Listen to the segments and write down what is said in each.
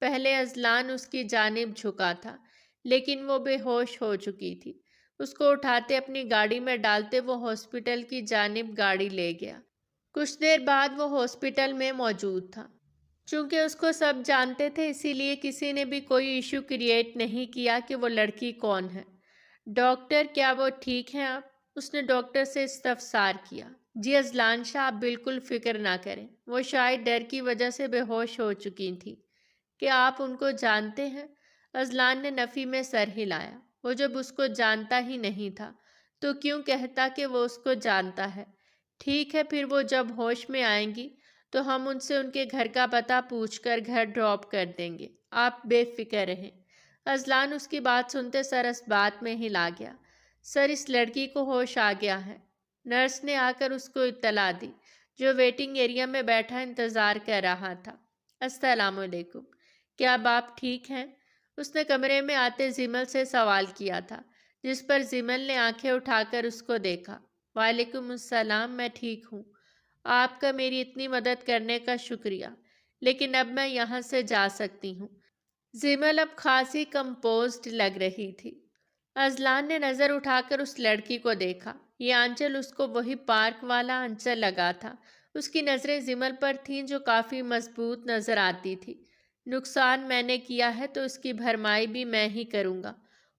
پہلے ازلان اس کی جانب جھکا تھا، لیکن وہ بے ہوش ہو چکی تھی۔ اس کو اٹھاتے اپنی گاڑی میں ڈالتے وہ ہاسپٹل کی جانب گاڑی لے گیا۔ کچھ دیر بعد وہ ہاسپٹل میں موجود تھا۔ چونکہ اس کو سب جانتے تھے، اسی لیے کسی نے بھی کوئی ایشو کریٹ نہیں کیا کہ وہ لڑکی کون ہے۔ ڈاکٹر، کیا وہ ٹھیک ہیں اب؟ اس نے ڈاکٹر سے استفسار کیا۔ جی ازلان شاہ، آپ بالکل فکر نہ کریں۔ وہ شاید ڈر کی وجہ سے بے ہوش ہو چکی تھی۔ کیا آپ ان کو جانتے ہیں؟ ازلان نے نفی میں سر ہلایا۔ وہ جب اس کو جانتا ہی نہیں تھا تو کیوں کہتا کہ وہ اس کو جانتا ہے؟ ٹھیک ہے، پھر وہ جب ہوش میں آئیں گی تو ہم ان سے ان کے گھر کا پتہ پوچھ کر گھر ڈراپ کر دیں گے۔ آپ بے فکر رہیں۔ ازلان اس کی بات سنتے سر اس بات میں ہلا گیا۔ سر، اس لڑکی کو ہوش آ گیا ہے۔ نرس نے آ کر اس کو اطلاع دی، جو ویٹنگ ایریا میں بیٹھا انتظار کر رہا تھا۔ السلام علیکم، کیا اب آپ ٹھیک ہیں؟ اس نے کمرے میں آتے زمل سے سوال کیا تھا، جس پر زمل نے آنکھیں اٹھا کر اس کو دیکھا۔ وعلیکم السلام، میں ٹھیک ہوں۔ آپ کا میری اتنی مدد کرنے کا شکریہ، لیکن اب میں یہاں سے جا سکتی ہوں۔ زمل اب خاصی کمپوزڈ لگ رہی تھی۔ ازلان نے نظر اٹھا کر اس لڑکی کو دیکھا۔ یہ آنچل اس کو وہی پارک والا آنچل لگا تھا۔ اس کی نظریں زمل پر تھیں، جو کافی مضبوط نظر آتی تھی۔ نقصان میں نے کیا ہے تو اس کی بھرمائی بھی میں ہی کروں گا۔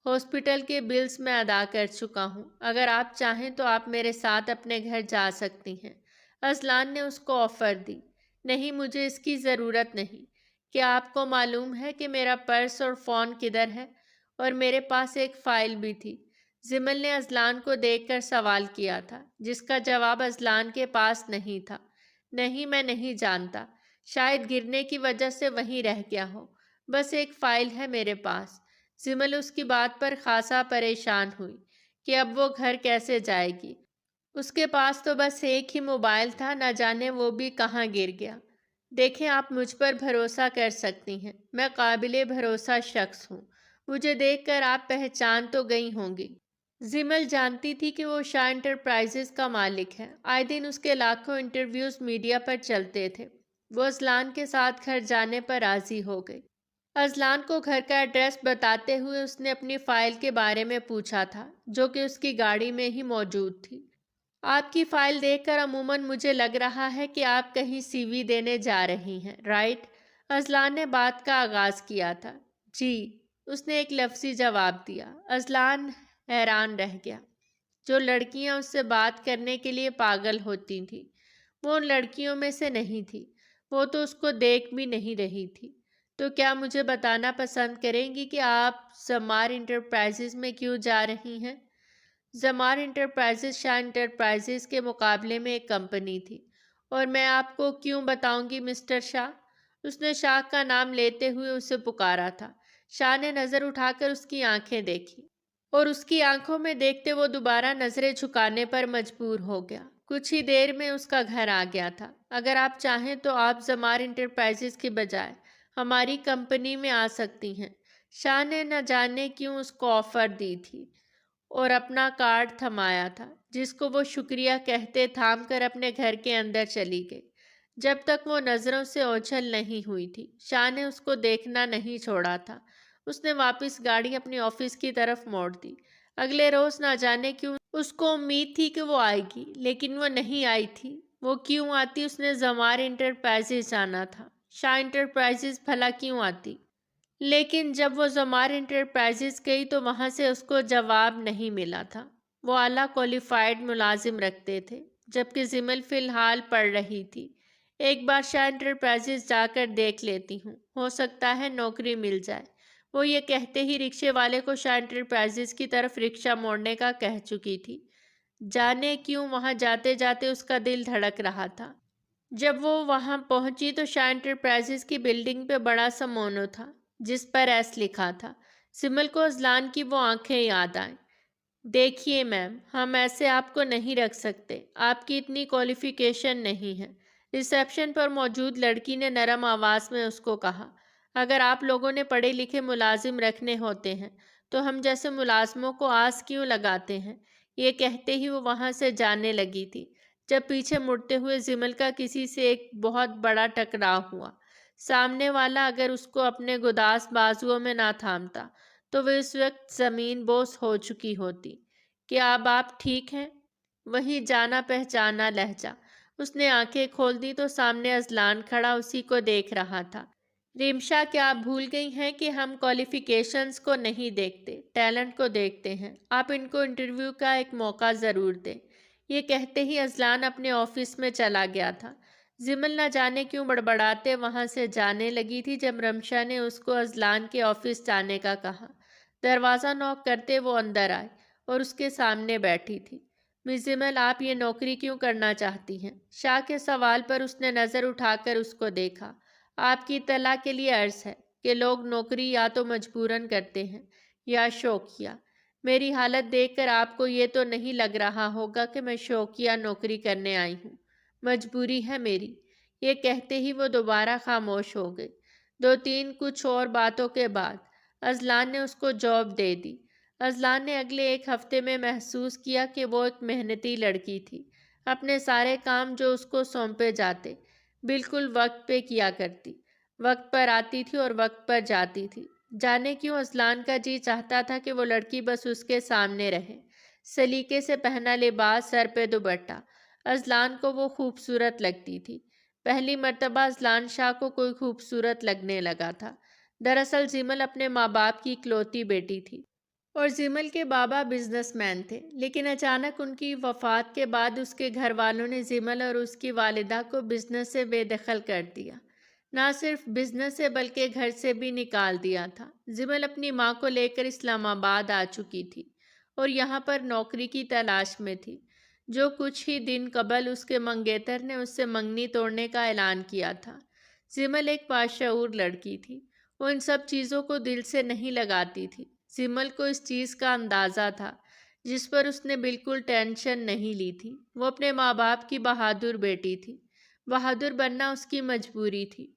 ہاسپٹل کے بلز میں ادا کر چکا ہوں۔ اگر آپ چاہیں تو آپ میرے ساتھ اپنے گھر جا سکتی ہیں۔ ازلان نے اس کو آفر دی۔ نہیں، مجھے اس کی ضرورت نہیں۔ کیا آپ کو معلوم ہے کہ میرا پرس اور فون کدھر ہے؟ اور میرے پاس ایک فائل بھی تھی۔ زمل نے ازلان کو دیکھ کر سوال کیا تھا، جس کا جواب ازلان کے پاس نہیں تھا۔ نہیں، میں نہیں جانتا۔ شاید گرنے کی وجہ سے وہیں رہ گیا ہو۔ بس ایک فائل ہے میرے پاس۔ زمل اس کی بات پر خاصا پریشان ہوئی کہ اب وہ گھر کیسے جائے گی۔ اس کے پاس تو بس ایک ہی موبائل تھا، نہ جانے وہ بھی کہاں گر گیا۔ دیکھیں، آپ مجھ پر بھروسہ کر سکتی ہیں۔ میں قابل بھروسہ شخص ہوں۔ مجھے دیکھ کر آپ پہچان تو گئی ہوں گی۔ زمل جانتی تھی کہ وہ شاہ انٹرپرائزز کا مالک ہے۔ آئے دن اس کے لاکھوں انٹرویوز میڈیا پر چلتے تھے۔ وہ ازلان کے ساتھ گھر جانے پر راضی ہو گئی۔ ازلان کو گھر کا ایڈریس بتاتے ہوئے اس نے اپنی فائل کے بارے میں پوچھا تھا، جو کہ اس کی گاڑی میں ہی موجود تھی۔ آپ کی فائل دیکھ کر عموماً مجھے لگ رہا ہے کہ آپ کہیں سی وی دینے جا رہی ہیں، رائٹ؟ ازلان نے بات کا آغاز کیا تھا۔ جی، اس نے ایک لفظی جواب دیا۔ ازلان حیران رہ گیا۔ جو لڑکیاں اس سے بات کرنے کے لیے پاگل ہوتی تھیں، وہ ان لڑکیوں میں سے نہیں تھی۔ وہ تو اس کو دیکھ بھی نہیں رہی تھی۔ تو کیا مجھے بتانا پسند کریں گی کہ آپ زمار انٹرپرائزز میں کیوں جا رہی ہیں؟ زمار انٹرپرائزز شاہ انٹرپرائزز کے مقابلے میں ایک کمپنی تھی، اور میں آپ کو کیوں بتاؤں گی مسٹر شاہ؟ اس نے شاہ کا نام لیتے ہوئے اسے پکارا تھا۔ شاہ نے نظر اٹھا کر اس کی آنکھیں دیکھی، اور اس کی آنکھوں میں دیکھتے وہ دوبارہ نظریں جھکانے پر مجبور ہو گیا۔ کچھ ہی دیر میں اس کا گھر آ گیا تھا۔ اگر آپ چاہیں تو آپ زمار انٹرپرائزز کی بجائے ہماری کمپنی میں آ سکتی ہیں۔ شاہ نے نہ جانے کیوں اس کو آفر دی تھی، اور اپنا کارڈ تھمایا تھا، جس کو وہ شکریہ کہتے تھام کر اپنے گھر کے اندر چلی گئی۔ جب تک وہ نظروں سے اوجھل نہیں ہوئی تھی، شاہ نے اس کو دیکھنا نہیں چھوڑا تھا۔ اس نے واپس گاڑی اپنی آفس کی طرف موڑ دی۔ اگلے روز نہ جانے کیوں اس کو امید تھی کہ وہ آئے گی، لیکن وہ نہیں آئی تھی۔ وہ کیوں آتی؟ اس نے زمار انٹرپرائزز جانا تھا۔ شاہ انٹرپرائزز بھلا کیوں آتی؟ لیکن جب وہ زمار انٹرپرائزز گئی تو وہاں سے اس کو جواب نہیں ملا تھا۔ وہ اعلیٰ کوالیفائڈ ملازم رکھتے تھے، جبکہ زمل فی الحال پڑھ رہی تھی۔ ایک بار شاہ انٹرپرائزز جا کر دیکھ لیتی ہوں، ہو سکتا ہے نوکری مل جائے۔ وہ یہ کہتے ہی رکشے والے کو شاہ انٹرپرائزز کی طرف رکشہ موڑنے کا کہہ چکی تھی۔ جانے کیوں وہاں جاتے جاتے اس کا دل دھڑک رہا تھا۔ جب وہ وہاں پہنچی تو شاہ انٹرپرائزز کی بلڈنگ پہ بڑا سا مونو تھا، جس پر ایس لکھا تھا۔ زمل کو ازلان کی وہ آنکھیں یاد آئیں۔ دیکھیے میم، ہم ایسے آپ کو نہیں رکھ سکتے، آپ کی اتنی کوالیفیکیشن نہیں ہے۔ ریسیپشن پر موجود لڑکی نے نرم آواز میں اس کو کہا۔ اگر آپ لوگوں نے پڑھے لکھے ملازم رکھنے ہوتے ہیں تو ہم جیسے ملازموں کو آس کیوں لگاتے ہیں؟ یہ کہتے ہی وہ وہاں سے جانے لگی تھی، جب پیچھے مڑتے ہوئے زمل کا کسی سے ایک بہت بڑا ٹکراؤ ہوا۔ سامنے والا اگر اس کو اپنے گداز بازوؤں میں نہ تھامتا تو وہ اس وقت زمین بوس ہو چکی ہوتی۔ کیا اب آپ ٹھیک ہیں؟ وہی جانا پہچانا لہجہ۔ اس نے آنکھیں کھول دی تو سامنے اذلان کھڑا اسی کو دیکھ رہا تھا۔ ریمشا، کیا آپ بھول گئی ہیں کہ ہم کوالیفیکیشنز کو نہیں دیکھتے، ٹیلنٹ کو دیکھتے ہیں۔ آپ ان کو انٹرویو کا ایک موقع ضرور دیں۔ یہ کہتے ہی اذلان اپنے آفس میں چلا گیا تھا۔ زمل نہ جانے کیوں بڑبڑاتے وہاں سے جانے لگی تھی جب رمشا نے اس کو اذلان کے آفس جانے کا کہا۔ دروازہ نوک کرتے وہ اندر آئے اور اس کے سامنے بیٹھی تھی۔ مس زمل، آپ یہ نوکری کیوں کرنا چاہتی ہیں؟ شاہ کے سوال پر اس نے نظر اٹھا کر اس کو دیکھا۔ آپ کی اطلاع کے لیے عرض ہے کہ لوگ نوکری یا تو مجبوراً کرتے ہیں یا شوقیہ۔ میری حالت دیکھ کر آپ کو یہ تو نہیں لگ رہا ہوگا کہ میں شوقیہ نوکری کرنے آئی ہوں۔ مجبوری ہے میری۔ یہ کہتے ہی وہ دوبارہ خاموش ہو گئی۔ دو تین کچھ اور باتوں کے بعد اذلان نے اس کو جاب دے دی۔ اذلان نے اگلے ایک ہفتے میں محسوس کیا کہ وہ ایک محنتی لڑکی تھی۔ اپنے سارے کام جو اس کو سونپے جاتے بالکل وقت پہ کیا کرتی، وقت پر آتی تھی اور وقت پر جاتی تھی۔ جانے کیوں اذلان کا جی چاہتا تھا کہ وہ لڑکی بس اس کے سامنے رہے۔ سلیقے سے پہنا لباس، سر پہ دوپٹہ، اذلان کو وہ خوبصورت لگتی تھی۔ پہلی مرتبہ اذلان شاہ کو کوئی خوبصورت لگنے لگا تھا۔ دراصل زمل اپنے ماں باپ کی اکلوتی بیٹی تھی اور زمل کے بابا بزنس مین تھے، لیکن اچانک ان کی وفات کے بعد اس کے گھر والوں نے زمل اور اس کی والدہ کو بزنس سے بے دخل کر دیا۔ نہ صرف بزنس سے بلکہ گھر سے بھی نکال دیا تھا۔ زمل اپنی ماں کو لے کر اسلام آباد آ چکی تھی اور یہاں پر نوکری کی تلاش میں تھی۔ جو کچھ ہی دن قبل اس کے منگیتر نے اس سے منگنی توڑنے کا اعلان کیا تھا۔ زمل ایک باشعور لڑکی تھی۔ وہ ان سب چیزوں کو دل سے نہیں لگاتی تھی۔ زمل کو اس چیز کا اندازہ تھا جس پر اس نے بالکل ٹینشن نہیں لی تھی۔ وہ اپنے ماں باپ کی بہادر بیٹی تھی۔ بہادر بننا اس کی مجبوری تھی۔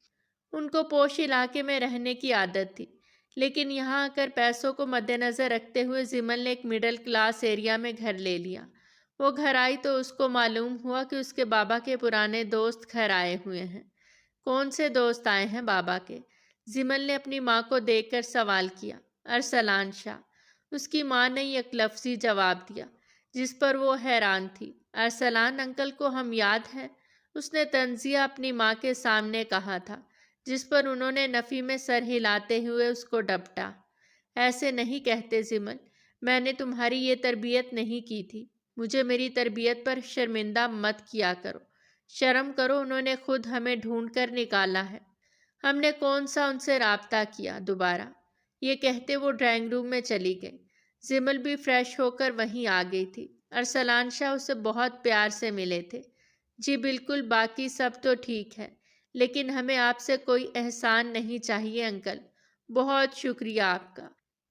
ان کو پوش علاقے میں رہنے کی عادت تھی، لیکن یہاں آ کر پیسوں کو مد نظر رکھتے ہوئے زمل نے ایک مڈل کلاس ایریا میں گھر لے لیا۔ وہ گھر آئی تو اس کو معلوم ہوا کہ اس کے بابا کے پرانے دوست گھر آئے ہوئے ہیں۔ کون سے دوست آئے ہیں بابا کے؟ زمل نے اپنی ماں کو دیکھ کر سوال کیا۔ ارسلان شاہ، اس کی ماں نے یک لفظی جواب دیا، جس پر وہ حیران تھی۔ ارسلان انکل کو ہم یاد ہیں؟ اس نے طنزیہ اپنی ماں کے سامنے کہا تھا، جس پر انہوں نے نفی میں سر ہلاتے ہوئے اس کو ڈپٹا۔ ایسے نہیں کہتے زمل، میں نے تمہاری یہ تربیت نہیں کی تھی۔ مجھے میری تربیت پر شرمندہ مت کیا کرو۔ شرم کرو، انہوں نے خود ہمیں ڈھونڈ کر نکالا ہے۔ ہم نے کون سا ان سے رابطہ کیا دوبارہ؟ یہ کہتے وہ ڈرائنگ روم میں چلی گئی۔ زمل بھی فریش ہو کر وہیں آ گئی تھی۔ ارسلان شاہ اسے بہت پیار سے ملے تھے۔ جی بالکل، باقی سب تو ٹھیک ہے، لیکن ہمیں آپ سے کوئی احسان نہیں چاہیے انکل۔ بہت شکریہ آپ کا،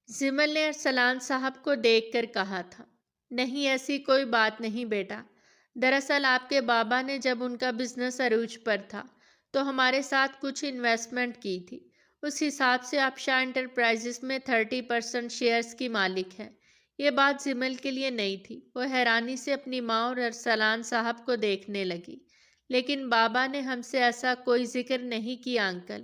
زمل نے ارسلان صاحب کو دیکھ کر کہا تھا۔ نہیں، ایسی کوئی بات نہیں بیٹا۔ دراصل آپ کے بابا نے جب ان کا بزنس عروج پر تھا تو ہمارے ساتھ کچھ انویسٹمنٹ کی تھی۔ اس حساب سے آپ شاہ انٹرپرائزز میں 30% شیئرز کی مالک ہیں۔ یہ بات زمل کے لیے نئی تھی۔ وہ حیرانی سے اپنی ماں اور ارسلان صاحب کو دیکھنے لگی۔ لیکن بابا نے ہم سے ایسا کوئی ذکر نہیں کیا انکل۔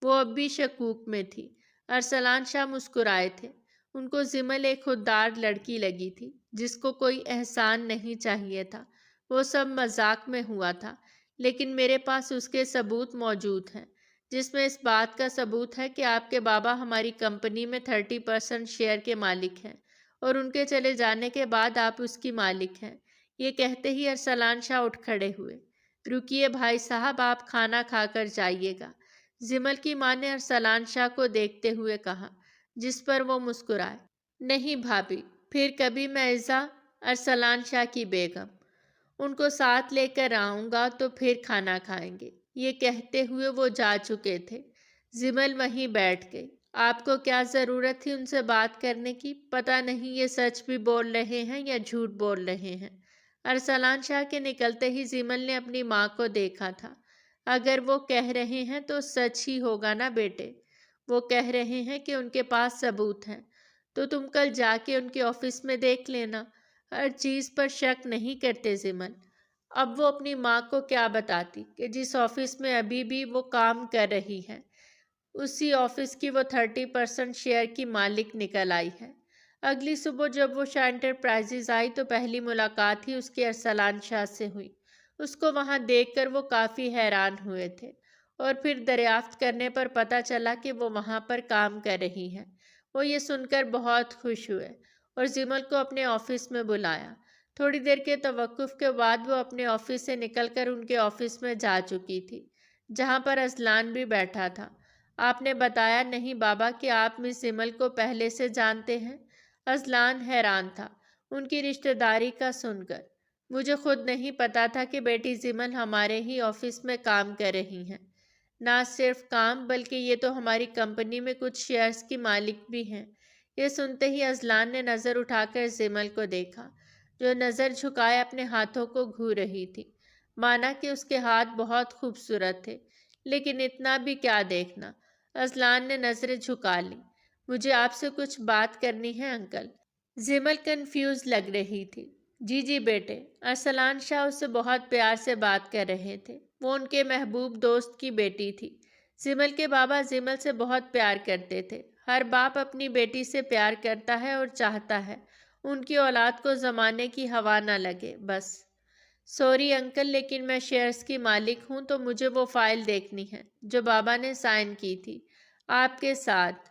وہ اب بھی شکوک میں تھی۔ ارسلان شاہ مسکرائے تھے۔ ان کو زمل ایک خوددار لڑکی لگی تھی جس کو کوئی احسان نہیں چاہیے تھا۔ وہ سب مذاق میں ہوا تھا، لیکن میرے پاس اس کے ثبوت موجود ہیں، جس میں اس بات کا ثبوت ہے کہ آپ کے بابا ہماری کمپنی میں 30% شیئر کے مالک ہیں اور ان کے چلے جانے کے بعد آپ اس کی مالک ہیں۔ یہ کہتے ہی ارسلان شاہ اٹھ کھڑے ہوئے۔ رکیے بھائی صاحب، آپ کھانا کھا کر جائیے گا، زمل کی ماں نے ارسلان شاہ کو دیکھتے ہوئے کہا، جس پر وہ مسکرائے۔ نہیں بھابھی، پھر کبھی معزہ، ارسلان شاہ کی بیگم، ان کو ساتھ لے کر آؤں گا تو پھر کھانا کھائیں گے۔ یہ کہتے ہوئے وہ جا چکے تھے۔ زمل وہیں بیٹھ گئی۔ آپ کو کیا ضرورت تھی ان سے بات کرنے کی؟ پتہ نہیں یہ سچ بھی بول رہے ہیں یا جھوٹ بول رہے ہیں۔ ارسلان شاہ کے نکلتے ہی زمل نے اپنی ماں کو دیکھا تھا۔ اگر وہ کہہ رہے ہیں تو سچ ہی ہوگا نا بیٹے۔ وہ کہہ رہے ہیں کہ ان کے پاس ثبوت ہیں، تو تم کل جا کے ان کے آفس میں دیکھ لینا۔ ہر چیز پر شک نہیں کرتے زمل۔ اب وہ اپنی ماں کو کیا بتاتی کہ جس آفس میں ابھی بھی وہ کام کر رہی ہے اسی آفس کی وہ 30% شیئر کی مالک نکل آئی ہے۔ اگلی صبح جب وہ شاہ انٹرپرائزز آئی تو پہلی ملاقات ہی اس کی ارسلان شاہ سے ہوئی۔ اس کو وہاں دیکھ کر وہ کافی حیران ہوئے تھے اور پھر دریافت کرنے پر پتہ چلا کہ وہ وہاں پر کام کر رہی ہیں۔ وہ یہ سن کر بہت خوش ہوئے اور زمل کو اپنے آفس میں بلایا۔ تھوڑی دیر کے توقف کے بعد وہ اپنے آفس سے نکل کر ان کے آفس میں جا چکی تھی جہاں پر اذلان بھی بیٹھا تھا۔ آپ نے بتایا نہیں بابا کہ آپ مس زمل کو پہلے سے جانتے ہیں؟ اذلان حیران تھا ان کی رشتہ داری کا سن کر۔ مجھے خود نہیں پتا تھا کہ بیٹی زمل ہمارے ہی آفس میں کام کر رہی ہیں۔ نہ صرف کام بلکہ یہ تو ہماری کمپنی میں کچھ شیئرز کی مالک بھی ہیں۔ یہ سنتے ہی اذلان نے نظر اٹھا کر زمل کو دیکھا جو نظر جھکائے اپنے ہاتھوں کو گھو رہی تھی، مانا کہ اس کے ہاتھ بہت خوبصورت تھے، لیکن اتنا بھی کیا دیکھنا۔ اذلان نے نظریں جھکا لی۔ مجھے آپ سے کچھ بات کرنی ہے انکل۔ زمل کنفیوز لگ رہی تھی۔ جی جی بیٹے۔ ارسلان شاہ اس سے بہت پیار سے بات کر رہے تھے۔ وہ ان کے محبوب دوست کی بیٹی تھی۔ زمل کے بابا زمل سے بہت پیار کرتے تھے۔ ہر باپ اپنی بیٹی سے پیار کرتا ہے اور چاہتا ہے ان کی اولاد کو زمانے کی ہوا نہ لگے بس۔ سوری انکل لیکن میں شیئرز کی مالک ہوں تو مجھے وہ فائل دیکھنی ہے جو بابا نے سائن کی تھی آپ کے ساتھ۔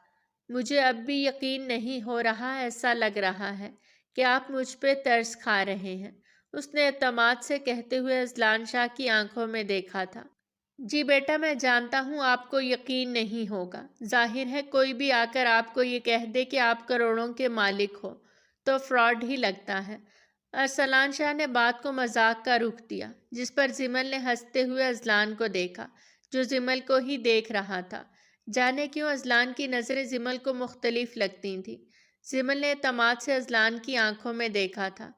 مجھے اب بھی یقین نہیں ہو رہا، ایسا لگ رہا ہے کہ آپ مجھ پہ ترس کھا رہے ہیں، اس نے اعتماد سے کہتے ہوئے اذلان شاہ کی آنکھوں میں دیکھا تھا۔ جی بیٹا میں جانتا ہوں آپ کو یقین نہیں ہوگا، ظاہر ہے کوئی بھی آ کر آپ کو یہ کہہ دے کہ آپ کروڑوں کے مالک ہو تو فراڈ ہی لگتا ہے۔ ارسلان شاہ نے بات کو مذاق کا رخ دیا جس پر زمل نے ہنستے ہوئے اذلان کو دیکھا جو زمل کو ہی دیکھ رہا تھا۔ جانے کیوں اذلان کی نظریں زمل کو مختلف لگتی تھیں۔ زمل نے اعتماد سے اذلان کی آنکھوں میں دیکھا تھا۔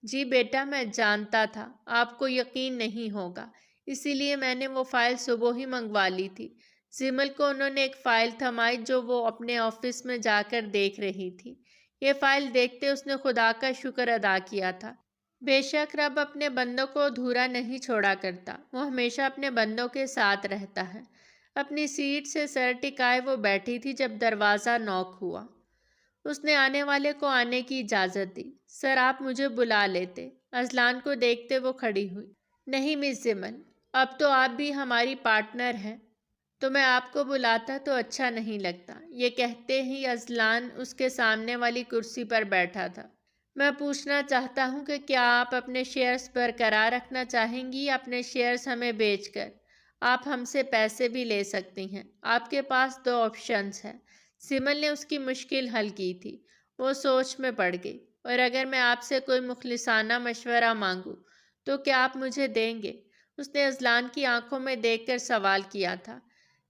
جی بیٹا میں جانتا تھا آپ کو یقین نہیں ہوگا، اسی لیے میں نے وہ فائل صبح ہی منگوا لی تھی۔ زمل کو انہوں نے ایک فائل تھمائی جو وہ اپنے آفس میں جا کر دیکھ رہی تھی۔ یہ فائل دیکھتے اس نے خدا کا شکر ادا کیا تھا۔ بے شک رب اپنے بندوں کو ادھورا نہیں چھوڑا کرتا، وہ ہمیشہ اپنے بندوں کے ساتھ رہتا ہے۔ اپنی سیٹ سے سر ٹکائے وہ بیٹھی تھی جب دروازہ نوک ہوا۔ اس نے آنے والے کو آنے کی اجازت دی۔ سر آپ مجھے بلا لیتے۔ اذلان کو دیکھتے وہ کھڑی ہوئی۔ نہیں مس زمل، اب تو آپ بھی ہماری پارٹنر ہیں تو میں آپ کو بلاتا تو اچھا نہیں لگتا۔ یہ کہتے ہی اذلان اس کے سامنے والی کرسی پر بیٹھا تھا۔ میں پوچھنا چاہتا ہوں کہ کیا آپ اپنے شیئرز برقرار رکھنا چاہیں گی یا اپنے شیئرز ہمیں بیچ کر آپ ہم سے پیسے بھی لے سکتی ہیں؟ آپ کے پاس دو آپشنز ہیں۔ زمل نے اس کی مشکل حل کی تھی۔ وہ سوچ میں پڑ گئی۔ اور اگر میں آپ سے کوئی مخلصانہ مشورہ مانگوں تو کیا آپ مجھے دیں گے؟ اس نے اذلان کی آنکھوں میں دیکھ کر سوال کیا تھا۔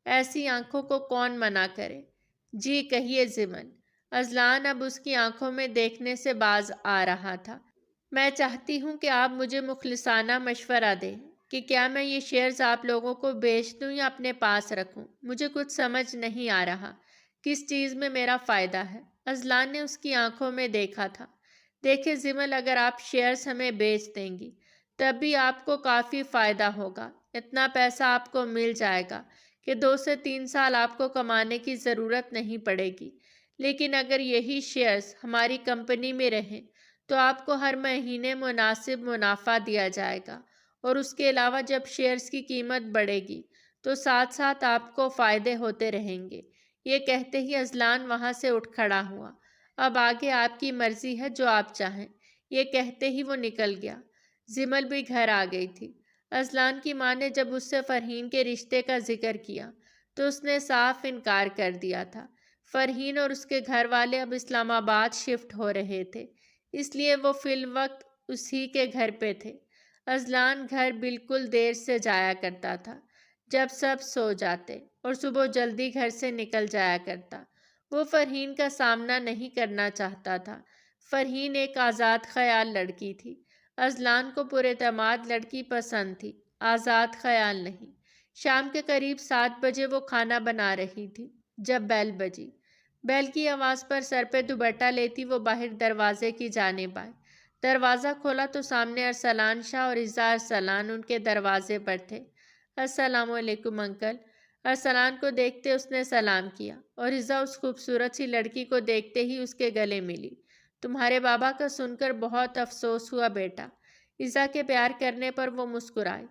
ایسی آنکھوں کو کون منع کرے؟ جی کہیے زمل۔ اذلان اب اس کی آنکھوں میں دیکھنے سے باز آ رہا تھا۔ میں چاہتی ہوں کہ آپ مجھے مخلصانہ مشورہ دیں کہ کیا میں یہ شیئرز آپ لوگوں کو بیچ دوں یا اپنے پاس رکھوں۔ مجھے کچھ سمجھ نہیں آ رہا کس چیز میں میرا فائدہ ہے۔ اذلان نے اس کی آنکھوں میں دیکھا تھا۔ دیکھیں زمل، اگر آپ شیئرز ہمیں بیچ دیں گی تب بھی آپ کو کافی فائدہ ہوگا۔ اتنا پیسہ آپ کو مل جائے گا کہ 2 سے 3 سال آپ کو کمانے کی ضرورت نہیں پڑے گی۔ لیکن اگر یہی شیئرز ہماری کمپنی میں رہیں تو آپ کو ہر مہینے مناسب منافع دیا جائے گا، اور اس کے علاوہ جب شیئرز کی قیمت بڑھے گی تو ساتھ ساتھ آپ کو فائدے ہوتے رہیں گے۔ یہ کہتے ہی اذلان وہاں سے اٹھ کھڑا ہوا۔ اب آگے آپ کی مرضی ہے، جو آپ چاہیں۔ یہ کہتے ہی وہ نکل گیا۔ زمل بھی گھر آ گئی تھی۔ اذلان کی ماں نے جب اس سے فرحین کے رشتے کا ذکر کیا تو اس نے صاف انکار کر دیا تھا۔ فرحین اور اس کے گھر والے اب اسلام آباد شفٹ ہو رہے تھے، اس لیے وہ فی الوقت اسی کے گھر پہ تھے۔ اذلان گھر بالکل دیر سے جایا کرتا تھا جب سب سو جاتے، اور صبح جلدی گھر سے نکل جایا کرتا۔ وہ فرحین کا سامنا نہیں کرنا چاہتا تھا۔ فرحین ایک آزاد خیال لڑکی تھی۔ اذلان کو پر اعتماد لڑکی پسند تھی، آزاد خیال نہیں۔ شام کے قریب 7 بجے وہ کھانا بنا رہی تھی جب بیل بجی۔ بیل کی آواز پر سر پہ دوپٹہ لیتی وہ باہر دروازے کی جانب آئی۔ دروازہ کھولا تو سامنے ارسلان شاہ اور عزا ارسلان ان کے دروازے پر تھے۔ السلام علیکم انکل۔ ارسلان کو دیکھتے اس نے سلام کیا اور عزا اس خوبصورت سی لڑکی کو دیکھتے ہی اس کے گلے ملی۔ تمہارے بابا کا سن کر بہت افسوس ہوا بیٹا۔ عزا کے پیار کرنے پر وہ مسکرائے۔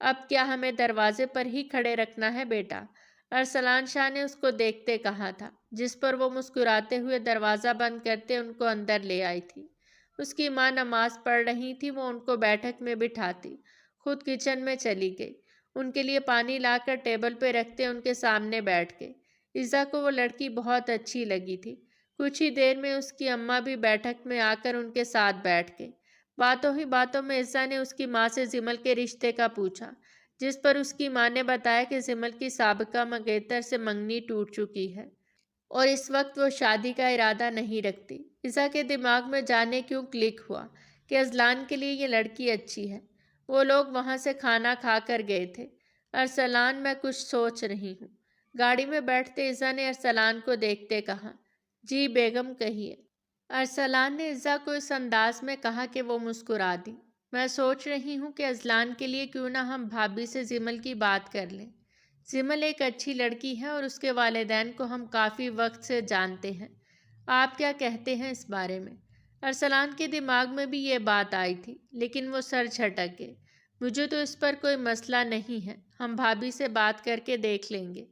اب کیا ہمیں دروازے پر ہی کھڑے رکھنا ہے بیٹا؟ ارسلان شاہ نے اس کو دیکھتے کہا تھا، جس پر وہ مسکراتے ہوئے دروازہ بند کرتے ان کو اندر لے آئی تھی۔ اس کی ماں نماز پڑھ رہی تھی، وہ ان کو بیٹھک میں بٹھاتی خود کچن میں چلی گئی۔ ان کے لیے پانی لا کر ٹیبل پہ رکھتے ان کے سامنے بیٹھ گئی۔ عزا کو وہ لڑکی بہت اچھی لگی تھی۔ کچھ ہی دیر میں اس کی اماں بھی بیٹھک میں آ کر ان کے ساتھ بیٹھ گئی۔ باتوں ہی باتوں میں عزا نے اس کی ماں سے زمل کے رشتے کا پوچھا، جس پر اس کی ماں نے بتایا کہ زمل کی سابقہ منگیتر سے منگنی ٹوٹ چکی ہے اور اس وقت وہ شادی کا ارادہ نہیں رکھتی۔ عزا کے دماغ میں جانے کیوں کلک ہوا کہ اذلان کے لیے یہ لڑکی اچھی ہے۔ وہ لوگ وہاں سے کھانا کھا کر گئے تھے۔ ارسلان میں کچھ سوچ رہی ہوں۔ گاڑی میں بیٹھتے عزا نے ارسلان کو دیکھتے کہا۔ جی بیگم کہیے۔ ارسلان نے عزا کو اس انداز میں کہا کہ وہ مسکرا دی۔ میں سوچ رہی ہوں کہ اذلان کے لیے کیوں نہ ہم بھابھی سے زمل کی بات کر لیں۔ زمل ایک اچھی لڑکی ہے اور اس کے والدین کو ہم کافی وقت سے جانتے ہیں۔ آپ کیا کہتے ہیں اس بارے میں؟ ارسلان کے دماغ میں بھی یہ بات آئی تھی، لیکن وہ سر جھٹک گئے۔ مجھے تو اس پر کوئی مسئلہ نہیں ہے، ہم بھابھی سے بات کر کے دیکھ لیں گے۔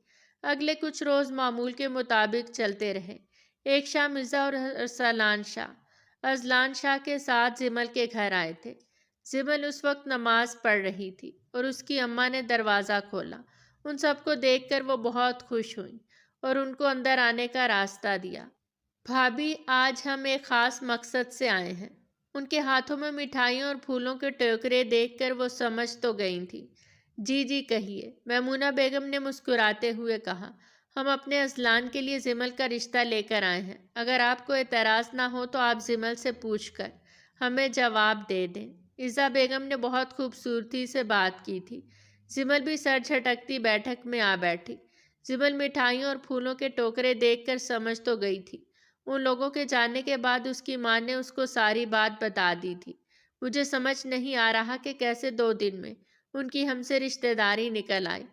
اگلے کچھ روز معمول کے مطابق چلتے رہے۔ ایک شام عزا اور ارسلان شاہ اذلان شاہ کے ساتھ زمل کے گھر آئے تھے۔ زمل اس وقت نماز پڑھ رہی تھی اور اس کی اماں نے دروازہ کھولا۔ ان سب کو دیکھ کر وہ بہت خوش ہوئیں اور ان کو اندر آنے کا راستہ دیا۔ بھابھی آج ہم ایک خاص مقصد سے آئے ہیں۔ ان کے ہاتھوں میں مٹھائیوں اور پھولوں کے ٹوکرے دیکھ کر وہ سمجھ تو گئی تھیں۔ جی جی کہیے، میمونہ بیگم نے مسکراتے ہوئے کہا۔ ہم اپنے اذلان کے لیے زمل کا رشتہ لے کر آئے ہیں۔ اگر آپ کو اعتراض نہ ہو تو آپ زمل سے پوچھ کر ہمیں جواب دے دیں۔ عزا بیگم نے بہت خوبصورتی سے بات کی تھی۔ زمل بھی سر جھٹکتی بیٹھک میں آ بیٹھی۔ زمل مٹھائیوں اور پھولوں کے ٹوکرے دیکھ کر سمجھ تو گئی تھی۔ ان لوگوں کے جانے کے بعد اس کی ماں نے اس کو ساری بات بتا دی تھی۔ مجھے سمجھ نہیں آ رہا کہ کیسے 2 دن میں ان کی ہم سے رشتہ داری نکل آئی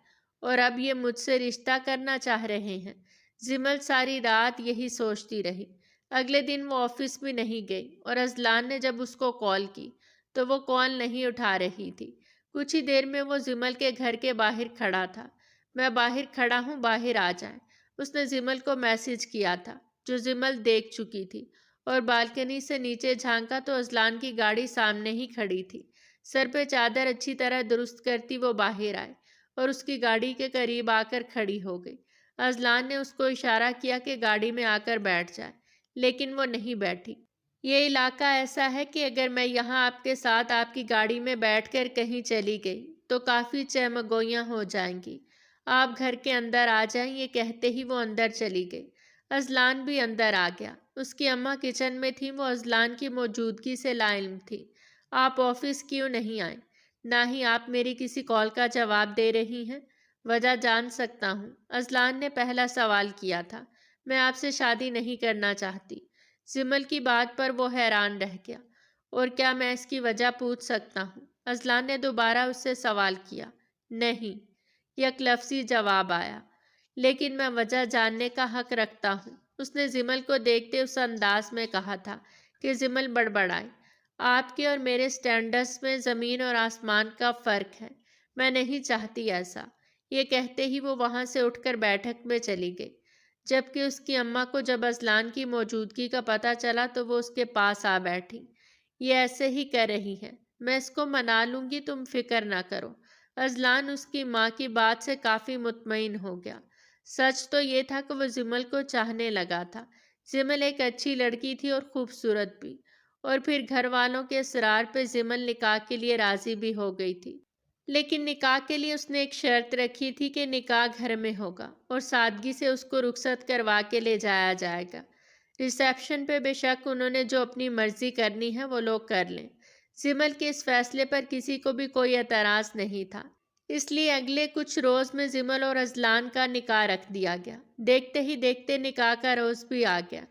اور اب یہ مجھ سے رشتہ کرنا چاہ رہے ہیں۔ زمل ساری رات یہی سوچتی رہی۔ اگلے دن وہ آفس بھی نہیں گئی اور اذلان نے جب اس کو کال کی تو وہ کال نہیں اٹھا رہی تھی۔ کچھ ہی دیر میں وہ زمل کے گھر کے باہر کھڑا تھا۔ میں باہر کھڑا ہوں، باہر آ جائیں۔ اس نے زمل کو میسج کیا تھا، جو زمل دیکھ چکی تھی، اور بالکنی سے نیچے جھانکا تو اذلان کی گاڑی سامنے ہی کھڑی تھی۔ سر پہ چادر اچھی طرح درست کرتی وہ باہر آئے اور اس کی گاڑی کے قریب آ کر کھڑی ہو گئی۔ اذلان نے اس کو اشارہ کیا کہ گاڑی میں آ کر بیٹھ جائے، لیکن وہ نہیں بیٹھی۔ یہ علاقہ ایسا ہے کہ اگر میں یہاں آپ کے ساتھ آپ کی گاڑی میں بیٹھ کر کہیں چلی گئی تو کافی چہمگوئیاں ہو جائیں گی۔ آپ گھر کے اندر آ جائیں۔ یہ کہتے ہی وہ اندر چلی گئی۔ اذلان بھی اندر آ گیا۔ اس کی اماں کچن میں تھیں، وہ اذلان کی موجودگی سے لا علم تھی۔ آپ آفس کیوں نہیں آئیں؟ نہ ہی آپ میری کسی کال کا جواب دے رہی ہیں۔ وجہ جان سکتا ہوں؟ اذلان نے پہلا سوال کیا تھا۔ میں آپ سے شادی نہیں کرنا چاہتی۔ زمل کی بات پر وہ حیران رہ گیا۔ اور کیا میں اس کی وجہ پوچھ سکتا ہوں؟ اذلان نے دوبارہ اس سے سوال کیا۔ نہیں، یک لفظی جواب آیا۔ لیکن میں وجہ جاننے کا حق رکھتا ہوں۔ اس نے زمل کو دیکھتے اس انداز میں کہا تھا کہ زمل بڑبڑائی۔ آپ کے اور میرے سٹینڈرڈز میں زمین اور آسمان کا فرق ہے۔ میں نہیں چاہتی ایسا۔ یہ کہتے ہی وہ وہاں سے اٹھ کر بیٹھک میں چلی گئی۔ جبکہ اس کی اماں کو جب اذلان کی موجودگی کا پتہ چلا تو وہ اس کے پاس آ بیٹھی۔ یہ ایسے ہی کر رہی ہے، میں اس کو منا لوں گی، تم فکر نہ کرو۔ اذلان اس کی ماں کی بات سے کافی مطمئن ہو گیا۔ سچ تو یہ تھا کہ وہ زمل کو چاہنے لگا تھا۔ زمل ایک اچھی لڑکی تھی اور خوبصورت بھی، اور پھر گھر والوں کے اصرار پہ زمل نکاح کے لیے راضی بھی ہو گئی تھی۔ لیکن نکاح کے لیے اس نے ایک شرط رکھی تھی کہ نکاح گھر میں ہوگا اور سادگی سے اس کو رخصت کروا کے لے جایا جائے گا۔ ریسیپشن پہ بے شک انہوں نے جو اپنی مرضی کرنی ہے وہ لوگ کر لیں۔ زمل کے اس فیصلے پر کسی کو بھی کوئی اعتراض نہیں تھا۔ اس لیے اگلے کچھ روز میں زمل اور اذلان کا نکاح رکھ دیا گیا۔ دیکھتے ہی دیکھتے نکاح کا روز بھی آ گیا۔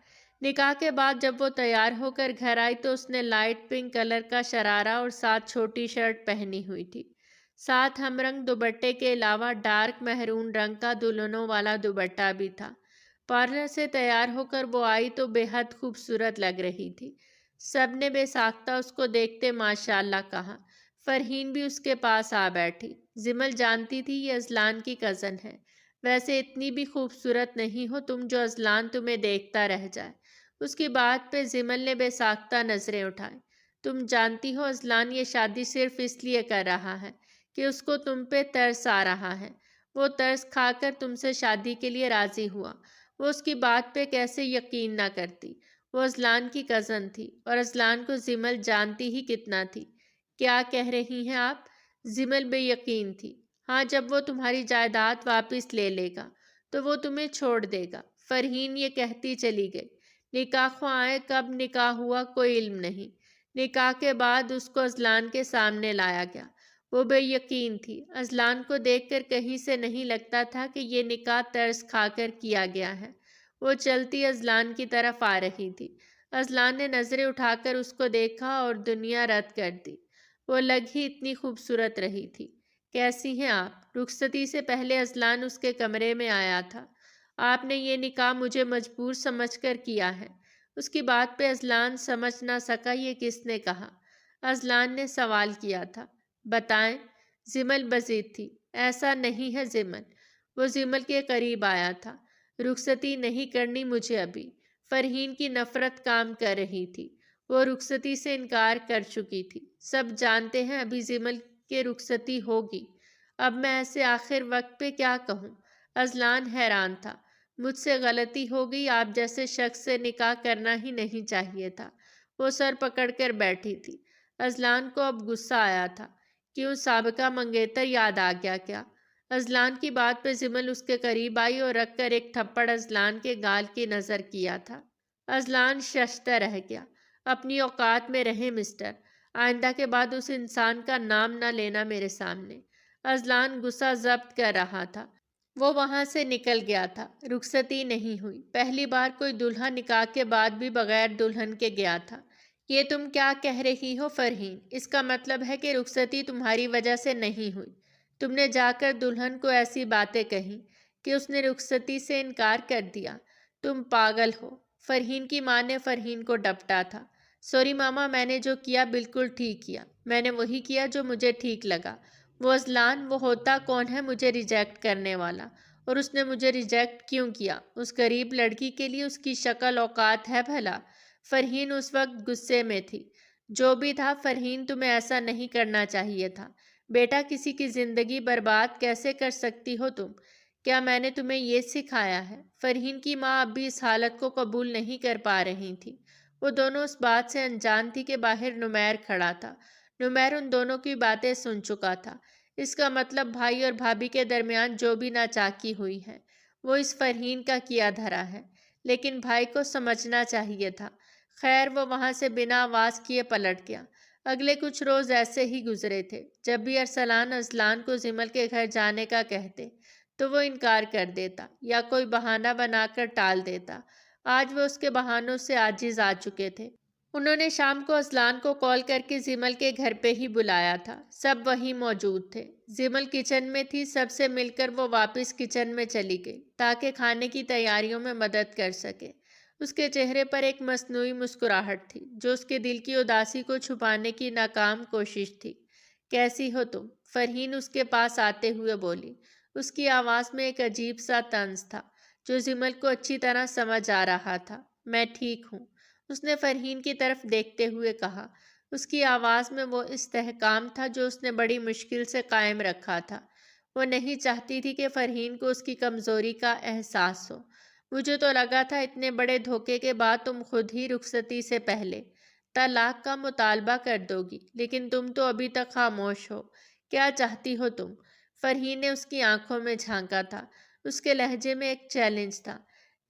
نکاح کے بعد جب وہ تیار ہو کر گھر آئی تو اس نے لائٹ پنک کلر کا شرارہ اور ساتھ چھوٹی شرٹ پہنی ہوئی تھی۔ ساتھ ہم رنگ دوپٹے کے علاوہ ڈارک مہرون رنگ کا دلہنوں والا دوپٹہ بھی تھا۔ پارلر سے تیار ہو کر وہ آئی تو بے حد خوبصورت لگ رہی تھی۔ سب نے بے ساختہ اس کو دیکھتے ماشاءاللہ کہا۔ فرحین بھی اس کے پاس آ بیٹھی۔ زمل جانتی تھی یہ اذلان کی کزن ہے۔ ویسے اتنی بھی خوبصورت نہیں ہو تم جو اذلان تمہیں دیکھتا رہ جائے۔ اس کی بات پہ زمل نے بے ساختہ نظریں اٹھائیں۔ تم جانتی ہو اذلان یہ شادی صرف اس لیے کر رہا ہے کہ اس کو تم پہ ترس آ رہا ہے۔ وہ ترس کھا کر تم سے شادی کے لیے راضی ہوا۔ وہ اس کی بات پہ کیسے یقین نہ کرتی۔ وہ اذلان کی کزن تھی اور اذلان کو زمل جانتی ہی کتنا تھی۔ کیا کہہ رہی ہیں آپ؟ زمل بے یقین تھی۔ ہاں، جب وہ تمہاری جائیداد واپس لے لے گا تو وہ تمہیں چھوڑ دے گا۔ فرحین یہ کہتی چلی گئی۔ نکاح خواہیں کب نکاح ہوا کوئی علم نہیں۔ نکاح کے بعد اس کو اذلان کے سامنے لایا گیا۔ وہ بے یقین تھی۔ اذلان کو دیکھ کر کہیں سے نہیں لگتا تھا کہ یہ نکاح ترس کھا کر کیا گیا ہے۔ وہ چلتی اذلان کی طرف آ رہی تھی۔ اذلان نے نظریں اٹھا کر اس کو دیکھا اور دنیا رد کر دی۔ وہ لگ ہی اتنی خوبصورت رہی تھی۔ کیسی ہیں آپ؟ رخصتی سے پہلے اذلان اس کے کمرے میں آیا تھا۔ آپ نے یہ نکاح مجھے مجبور سمجھ کر کیا ہے۔ اس کی بات پہ اذلان سمجھ نہ سکا یہ کس نے کہا۔ اذلان نے سوال کیا تھا۔ بتائیں۔ زمل بضد تھی۔ ایسا نہیں ہے زمل۔ وہ زمل کے قریب آیا تھا۔ رخصتی نہیں کرنی مجھے ابھی۔ فرحین کی نفرت کام کر رہی تھی۔ وہ رخصتی سے انکار کر چکی تھی۔ سب جانتے ہیں ابھی زمل کے رخصتی ہوگی۔ اب میں ایسے آخر وقت پہ کیا کہوں؟ اذلان حیران تھا۔ مجھ سے غلطی ہو گئی، آپ جیسے شخص سے نکاح کرنا ہی نہیں چاہیے تھا۔ وہ سر پکڑ کر بیٹھی تھی۔ اذلان کو اب غصہ آیا تھا۔ کیوں سابقہ منگیتر یاد آ گیا کیا؟ اذلان کی بات پہ زمل اس کے قریب آئی اور رکھ کر ایک تھپڑ اذلان کے گال کی نظر کیا تھا۔ اذلان ششدر رہ گیا۔ اپنی اوقات میں رہے مسٹر۔ آئندہ کے بعد اس انسان کا نام نہ لینا میرے سامنے۔ اذلان غصہ ضبط کر رہا تھا۔ وہ وہاں سے نکل گیا تھا۔ رخصتی نہیں ہوئی۔ پہلی بار کوئی دلہا نکاح کے بعد بھی بغیر دلہن کے گیا تھا۔ یہ تم کیا کہہ رہی ہو فرحین؟ اس کا مطلب ہے کہ رخصتی تمہاری وجہ سے نہیں ہوئی۔ تم نے جا کر دلہن کو ایسی باتیں کہیں کہ اس نے رخصتی سے انکار کر دیا۔ تم پاگل ہو۔ فرحین کی ماں نے فرحین کو ڈپٹا تھا۔ سوری ماما، میں نے جو کیا بالکل ٹھیک کیا۔ میں نے وہی کیا جو مجھے ٹھیک لگا۔ وہ اذلان، وہ ہوتا کون ہے مجھے ریجیکٹ کرنے والا؟ اور اس نے مجھے ریجیکٹ کیوں کیا؟ اس غریب لڑکی کے لیے اس کی شکل اوقات ہے بھلا؟ فرحین اس وقت غصے میں تھی۔ جو بھی تھا فرحین، تمہیں ایسا نہیں کرنا چاہیے تھا۔ بیٹا، کسی کی زندگی برباد کیسے کر سکتی ہو تم؟ کیا میں نے تمہیں یہ سکھایا ہے؟ فرحین کی ماں اب بھی اس حالت کو قبول نہیں کر پا رہی تھی۔ وہ دونوں اس بات سے انجان تھی کہ باہر نمیر کھڑا تھا۔ نمیر ان دونوں کی باتیں سن چکا تھا۔ اس کا مطلب بھائی اور بھابھی کے درمیان جو بھی ناچاکی ہوئی ہے وہ اس فرحین کا کیا دھرا ہے۔ لیکن بھائی کو سمجھنا چاہیے تھا۔ خیر، وہ وہاں سے بنا آواز کیے پلٹ گیا۔ اگلے کچھ روز ایسے ہی گزرے تھے۔ جب بھی ارسلان اذلان کو زمل کے گھر جانے کا کہتے تو وہ انکار کر دیتا یا کوئی بہانہ بنا کر ٹال دیتا۔ آج وہ اس کے بہانوں سے عاجز آ چکے تھے۔ انہوں نے شام کو اذلان کو کال کر کے زمل کے گھر پہ ہی بلایا تھا۔ سب وہیں موجود تھے۔ زمل کچن میں تھی۔ سب سے مل کر وہ واپس کچن میں چلی گئی تاکہ کھانے کی تیاریوں میں مدد کر سکے۔ اس کے چہرے پر ایک مصنوعی مسکراہٹ تھی جو اس کے دل کی اداسی کو چھپانے کی ناکام کوشش تھی۔ کیسی ہو تم؟ فرحین اس کے پاس آتے ہوئے بولی۔ اس کی آواز میں ایک عجیب سا طنز تھا جو زمل کو اچھی طرح سمجھ آ رہا تھا۔ میں ٹھیک ہوں، اس نے فرحین کی طرف دیکھتے ہوئے کہا۔ اس کی آواز میں وہ استحکام تھا جو اس نے بڑی مشکل سے قائم رکھا تھا۔ وہ نہیں چاہتی تھی کہ فرحین کو اس کی کمزوری کا احساس ہو۔ مجھے تو لگا تھا اتنے بڑے دھوکے کے بعد تم خود ہی رخصتی سے پہلے طلاق کا مطالبہ کر دو گی، لیکن تم تو ابھی تک خاموش ہو۔ کیا چاہتی ہو تم؟ فرحین نے اس کی آنکھوں میں جھانکا تھا۔ اس کے لہجے میں ایک چیلنج تھا،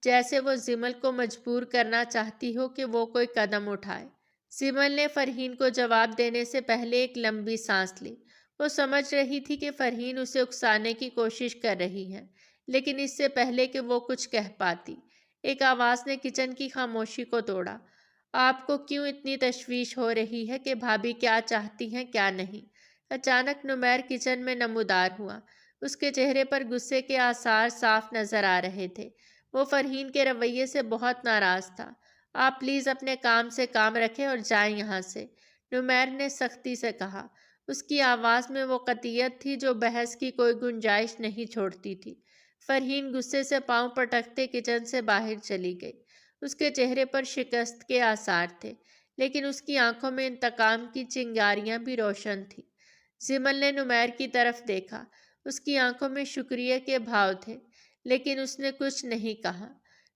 جیسے وہ زمل کو مجبور کرنا چاہتی ہو کہ وہ کوئی قدم اٹھائے۔ زمل نے فرحین کو جواب دینے سے پہلے ایک لمبی سانس لی۔ وہ سمجھ رہی تھی کہ فرحین اسے اکسانے کی کوشش کر رہی ہے، لیکن اس سے پہلے کہ وہ کچھ کہہ پاتی ایک آواز نے کچن کی خاموشی کو توڑا۔ آپ کو کیوں اتنی تشویش ہو رہی ہے کہ بھابھی کیا چاہتی ہیں کیا نہیں؟ اچانک نمیر کچن میں نمودار ہوا۔ اس کے چہرے پر غصے کے آثار صاف نظر آ رہے تھے۔ وہ فرحین کے رویے سے بہت ناراض تھا۔ آپ پلیز اپنے کام سے کام رکھیں اور جائیں یہاں سے، نمیر نے سختی سے کہا۔ اس کی آواز میں وہ قطعیت تھی جو بحث کی کوئی گنجائش نہیں چھوڑتی تھی۔ فرحین غصے سے پاؤں پٹکتے کچن سے باہر چلی گئی۔ اس کے چہرے پر شکست کے آثار تھے، لیکن اس کی آنکھوں میں انتقام کی چنگاریاں بھی روشن تھیں۔ زمل نے نمیر کی طرف دیکھا۔ اس کی آنکھوں میں شکریہ کے بھاؤ تھے، لیکن اس نے کچھ نہیں کہا۔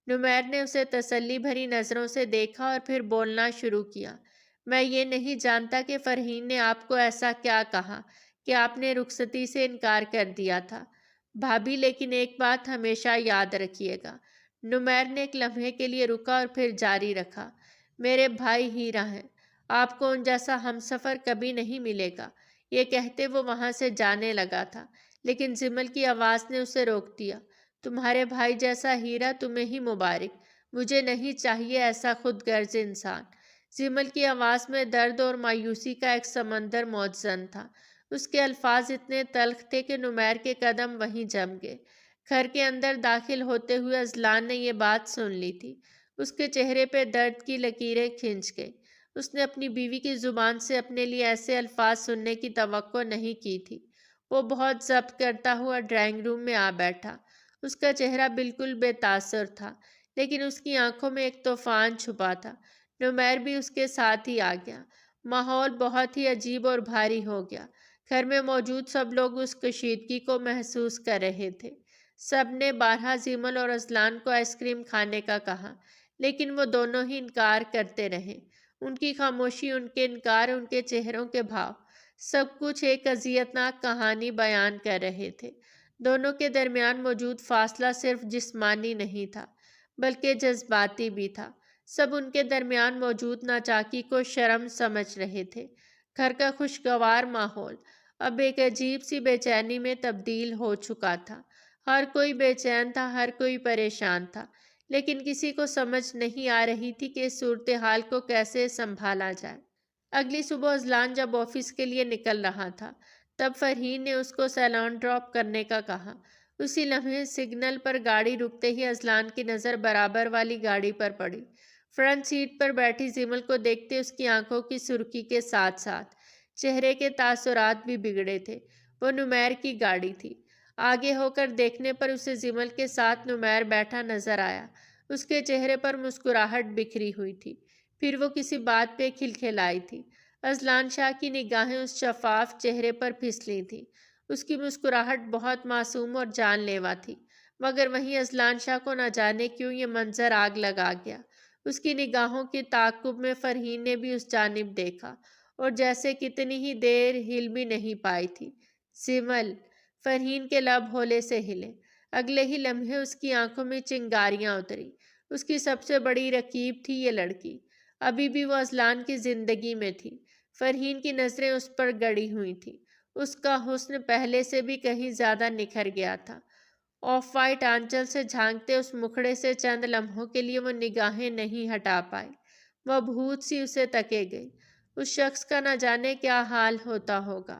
نمیر نے اسے تسلی بھری نظروں سے دیکھا اور پھر بولنا شروع کیا۔ میں یہ نہیں جانتا کہ فرحین نے آپ کو ایسا کیا کہا کہ آپ نے رخصتی سے انکار کر دیا تھا بھابھی، لیکن ایک بات ہمیشہ یاد رکھیے گا۔ نمیر نے ایک لمحے کے لیے رکا اور پھر جاری رکھا۔ میرے بھائی ہیرا ہیں، آپ کو ان جیسا ہمسفر کبھی نہیں ملے گا۔ یہ کہتے وہ وہاں سے جانے لگا تھا، لیکن زمل کی آواز نے اسے روک دیا۔ تمہارے بھائی جیسا ہیرا تمہیں ہی مبارک، مجھے نہیں چاہیے ایسا خود غرض انسان۔ زمل کی آواز میں درد اور مایوسی کا ایک سمندر موجزن تھا۔ اس کے الفاظ اتنے تلخ تھے کہ نمیر کے قدم وہیں جم گئے۔ گھر کے اندر داخل ہوتے ہوئے اذلان نے یہ بات سن لی تھی۔ اس کے چہرے پہ درد کی لکیریں کھنچ گئیں۔ اس نے اپنی بیوی کی زبان سے اپنے لیے ایسے الفاظ سننے کی توقع نہیں کی تھی۔ وہ بہت ضبط کرتا ہوا ڈرائنگ روم میں آ بیٹھا۔ اس کا چہرہ بالکل بے تاثر تھا، لیکن اس کی آنکھوں میں ایک طوفان چھپا تھا۔ نمیر بھی اس کے ساتھ ہی آ گیا۔ ماحول بہت ہی عجیب اور بھاری ہو گیا۔ گھر میں موجود سب لوگ اس کشیدگی کو محسوس کر رہے تھے۔ سب نے بارہا زمل اور اذلان کو آئس کریم کھانے کا کہا، لیکن وہ دونوں ہی انکار کرتے رہے۔ ان کی خاموشی، ان کے انکار، ان کے چہروں کے بھاؤ، سب کچھ ایک اذیتناک کہانی بیان کر رہے تھے۔ دونوں کے درمیان موجود فاصلہ صرف جسمانی نہیں تھا، بلکہ جذباتی بھی تھا۔ سب ان کے درمیان موجود ناچاکی کو شرم سمجھ رہے تھے۔ گھر کا خوشگوار ماحول اب ایک عجیب سی بے چینی میں تبدیل ہو چکا تھا۔ ہر کوئی بے چین تھا، ہر کوئی پریشان تھا، لیکن کسی کو سمجھ نہیں آ رہی تھی کہ اس صورتحال کو کیسے سنبھالا جائے۔ اگلی صبح اذلان جب آفس کے لیے نکل رہا تھا، تب فرحین نے اس کو سیلون ڈراپ کرنے کا کہا۔ اسی لمحے سگنل پر گاڑی رکتے ہی اذلان کی نظر برابر والی گاڑی پر پڑی۔ فرنٹ سیٹ پر بیٹھی زمل کو دیکھتے اس کی آنکھوں کی سرخی کے ساتھ ساتھ چہرے کے تاثرات بھی بگڑے تھے۔ وہ نمیر کی گاڑی تھی۔ آگے ہو کر دیکھنے پر اسے زمل کے ساتھ نمیر بیٹھا نظر آیا۔ اس کے چہرے پر مسکراہٹ بکھری ہوئی تھی، پھر وہ کسی بات پہ کھلکھلائی تھی۔ اذلان شاہ کی نگاہیں اس شفاف چہرے پر پھسلی تھیں۔ اس کی مسکراہٹ بہت معصوم اور جان لیوا تھی، مگر وہیں اذلان شاہ کو نہ جانے کیوں یہ منظر آگ لگا گیا۔ اس کی نگاہوں کے تعاقب میں فرحین نے بھی اس جانب دیکھا، اور جیسے کتنی ہی دیر ہل بھی نہیں پائی تھی۔ زمل، فرحین کے لب ہولے سے ہلے۔ اگلے ہی لمحے اس کی آنکھوں میں چنگاریاں اتری۔ اس کی سب سے بڑی رقیب تھی یہ لڑکی۔ ابھی بھی وہ اذلان کی زندگی میں تھی۔ فرحین کی نظریں اس پر گڑی ہوئی تھیں۔ اس کا حسن پہلے سے بھی کہیں زیادہ نکھر گیا تھا۔ آف وائٹ آنچل سے جھانکتے اس مکھڑے سے چند لمحوں کے لیے وہ نگاہیں نہیں ہٹا پائی۔ وہ بھوت سی اسے تکے گئی۔ اس شخص کا نہ جانے کیا حال ہوتا ہوگا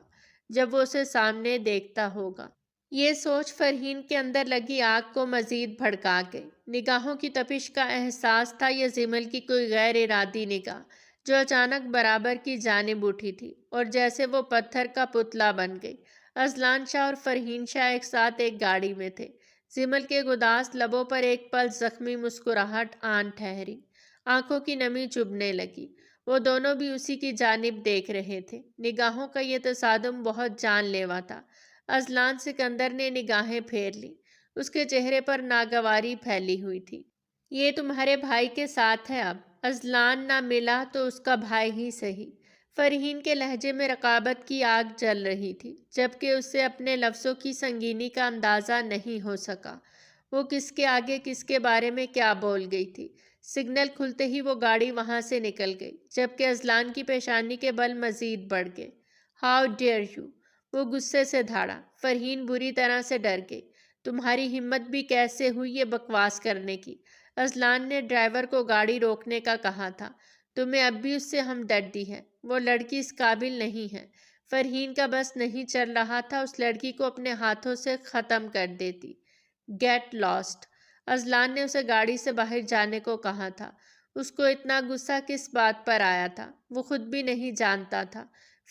جب وہ اسے سامنے دیکھتا ہوگا۔ یہ سوچ فرحین کے اندر لگی آگ کو مزید بھڑکا گئی۔ نگاہوں کی تپش کا احساس تھا یہ زمل کی کوئی غیر ارادی نگاہ جو اچانک برابر کی جانب اٹھی تھی، اور جیسے وہ پتھر کا پتلا بن گئی۔ اذلان شاہ اور فرحین شاہ ایک ساتھ ایک گاڑی میں تھے۔ زمل کے گداز لبوں پر ایک پل زخمی مسکراہٹ آن ٹھہری، آنکھوں کی نمی چبھنے لگی۔ وہ دونوں بھی اسی کی جانب دیکھ رہے تھے۔ نگاہوں کا یہ تصادم بہت جان لیوا تھا۔ اذلان سکندر نے نگاہیں پھیر لی۔ اس کے چہرے پر ناگواری پھیلی ہوئی تھی۔ یہ تمہارے بھائی کے ساتھ ہے اب۔ اذلان نہ ملا تو اس کا بھائی ہی سہی۔ فرحین کے لہجے میں رقابت کی آگ جل رہی تھی، جبکہ اسے اپنے لفظوں کی سنگینی کا اندازہ نہیں ہو سکا۔ وہ کس کے آگے کس کے بارے میں کیا بول گئی تھی۔ سگنل کھلتے ہی وہ گاڑی وہاں سے نکل گئی، جبکہ اذلان کی پیشانی کے بل مزید بڑھ گئے۔ How dare you! وہ غصے سے دھاڑا۔ فرحین بری طرح سے ڈر گئی۔ تمہاری ہمت بھی کیسے ہوئی یہ بکواس کرنے کی؟ اذلان نے ڈرائیور کو گاڑی روکنے کا کہا تھا۔ تمہیں اب بھی اس سے ہمدردی ہے، وہ لڑکی اس قابل نہیں ہے۔ فرحین کا بس نہیں چل رہا تھا اس لڑکی کو اپنے ہاتھوں سے ختم کر دیتی۔ Get last. اذلان نے اسے گاڑی سے باہر جانے کو کہا تھا۔ اس کو اتنا غصہ کس بات پر آیا تھا وہ خود بھی نہیں جانتا تھا۔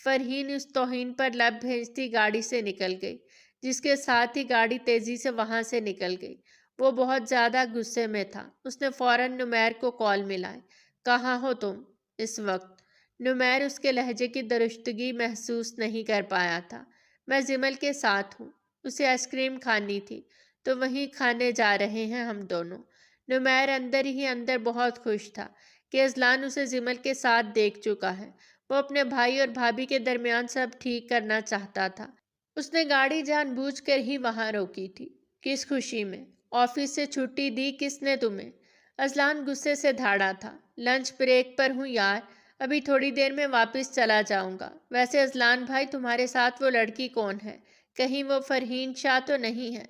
فرحین اس توہین پر لب بھیجتی گاڑی سے نکل گئی، جس کے ساتھ ہی گاڑی تیزی سے وہاں سے نکل گئی۔ وہ بہت زیادہ غصے میں تھا۔ اس نے فوراً نمیر کو کال ملائی۔ کہاں ہو تم اس وقت؟ نمیر اس کے لہجے کی درشتگی محسوس نہیں کر پایا تھا۔ میں زمل کے ساتھ ہوں، اسے آئس کریم کھانی تھی تو وہیں کھانے جا رہے ہیں ہم دونوں۔ نمیر اندر ہی اندر بہت خوش تھا کہ اذلان اسے زمل کے ساتھ دیکھ چکا ہے۔ وہ اپنے بھائی اور بھابھی کے درمیان سب ٹھیک کرنا چاہتا تھا۔ اس نے گاڑی جان بوجھ کر ہی وہاں روکی تھی۔ کس خوشی میں؟ آفس سے چھٹی دی کس نے تمہیں؟ اذلان غصے سے دھاڑا تھا۔ لنچ بریک پر ہوں یار، ابھی تھوڑی دیر میں واپس چلا جاؤں گا۔ ویسے اذلان بھائی تمہارے ساتھ وہ لڑکی کون ہے؟ کہیں وہ فرحین شاہ تو نہیں ہے؟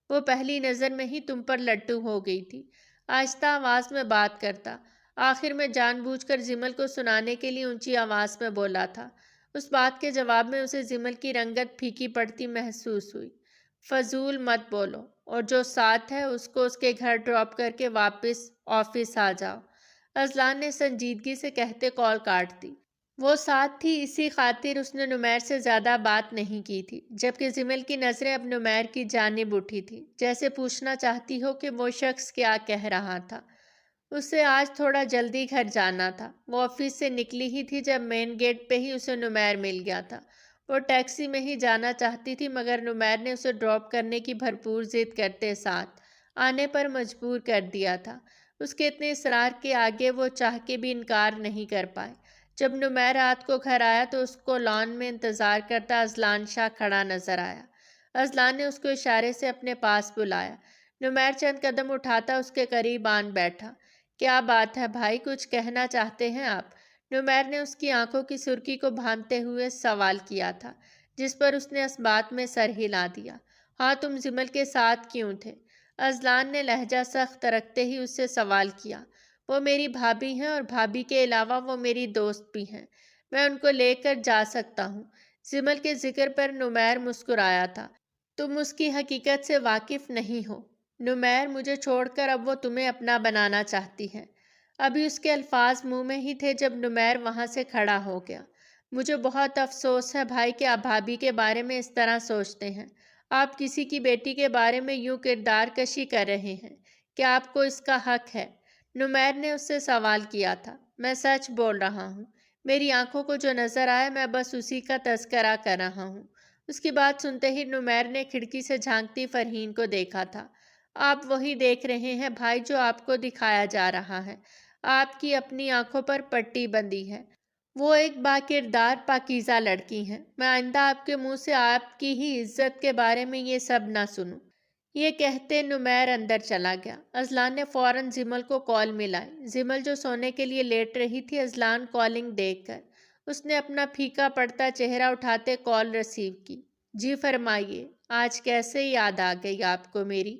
وہ پہلی نظر میں ہی تم پر لٹو ہو گئی تھی۔ آہستہ آواز میں بات کرتا، آخر میں جان بوجھ کر زمل کو سنانے کے لیے اونچی آواز میں بولا تھا۔ اس بات کے جواب میں اسے زمل کی رنگت پھیکی پڑتی محسوس ہوئی۔ فضول مت بولو، اور جو ساتھ ہے اس کو اس کے گھر ڈراپ کر کے واپس آفس آ جاؤ۔ اذلان نے سنجیدگی سے کہتے کال کاٹ دی۔ وہ ساتھ تھی اسی خاطر اس نے نمیر سے زیادہ بات نہیں کی تھی، جبکہ زمل کی نظریں اب نمیر کی جانب اٹھی تھی، جیسے پوچھنا چاہتی ہو کہ وہ شخص کیا کہہ رہا تھا۔ اسے آج تھوڑا جلدی گھر جانا تھا۔ وہ آفس سے نکلی ہی تھی جب مین گیٹ پہ ہی اسے نمیر مل گیا تھا۔ وہ ٹیکسی میں ہی جانا چاہتی تھی مگر نمیر نے اسے ڈراپ کرنے کی بھرپور ضد کرتے ساتھ آنے پر مجبور کر دیا تھا۔ اس کے اتنے اصرار کے آگے وہ چاہ کے بھی انکار نہیں کر پائے۔ جب نمیر رات کو گھر آیا تو اس کو لان میں انتظار کرتا اذلان شاہ کھڑا نظر آیا۔ اذلان نے اس کو اشارے سے اپنے پاس بلایا۔ نمیر چند قدم اٹھاتا اس کے قریب آن بیٹھا۔ کیا بات ہے بھائی، کچھ کہنا چاہتے ہیں آپ؟ نمیر نے اس کی آنکھوں کی سرخی کو بھانپتے ہوئے سوال کیا تھا، جس پر اس نے اس بات میں سر ہلا دیا۔ ہاں، تم زمل کے ساتھ کیوں تھے؟ اذلان نے لہجہ سخت رکھتے ہی اس سے سوال کیا۔ وہ میری بھابھی ہیں اور بھابھی کے علاوہ وہ میری دوست بھی ہیں، میں ان کو لے کر جا سکتا ہوں۔ زمل کے ذکر پر نمیر مسکرایا تھا۔ تم اس کی حقیقت سے واقف نہیں ہو نمیر، مجھے چھوڑ کر اب وہ تمہیں اپنا بنانا چاہتی ہے۔ ابھی اس کے الفاظ منہ میں ہی تھے جب نمیر وہاں سے کھڑا ہو گیا۔ مجھے بہت افسوس ہے بھائی کہ آپ بھابھی کے بارے میں اس طرح سوچتے ہیں۔ آپ کسی کی بیٹی کے بارے میں یوں کردار کشی کر رہے ہیں۔ کیا آپ کو اس کا حق ہے؟ نمیر نے اس سے سوال کیا تھا۔ میں سچ بول رہا ہوں، میری آنکھوں کو جو نظر آیا میں بس اسی کا تذکرہ کر رہا ہوں۔ اس کی بات سنتے ہی نمیر نے کھڑکی سے جھانکتی فرحین کو دیکھا تھا۔ آپ وہی دیکھ رہے ہیں بھائی جو آپ کو دکھایا جا رہا ہے۔ آپ کی اپنی آنکھوں پر پٹی بندھی ہے۔ وہ ایک باکردار پاکیزہ لڑکی ہیں۔ میں آئندہ آپ کے منہ سے آپ کی ہی عزت کے بارے میں یہ سب نہ سنوں۔ یہ کہتے نمیر اندر چلا گیا۔ اذلان نے فوراً زمل کو کال ملائی۔ زمل جو سونے کے لیے لیٹ رہی تھی، اذلان کالنگ دیکھ کر اس نے اپنا پھیکا پڑتا چہرہ اٹھاتے کال ریسیو کی۔ جی فرمائیے، آج کیسے یاد آ گئی آپ کو میری؟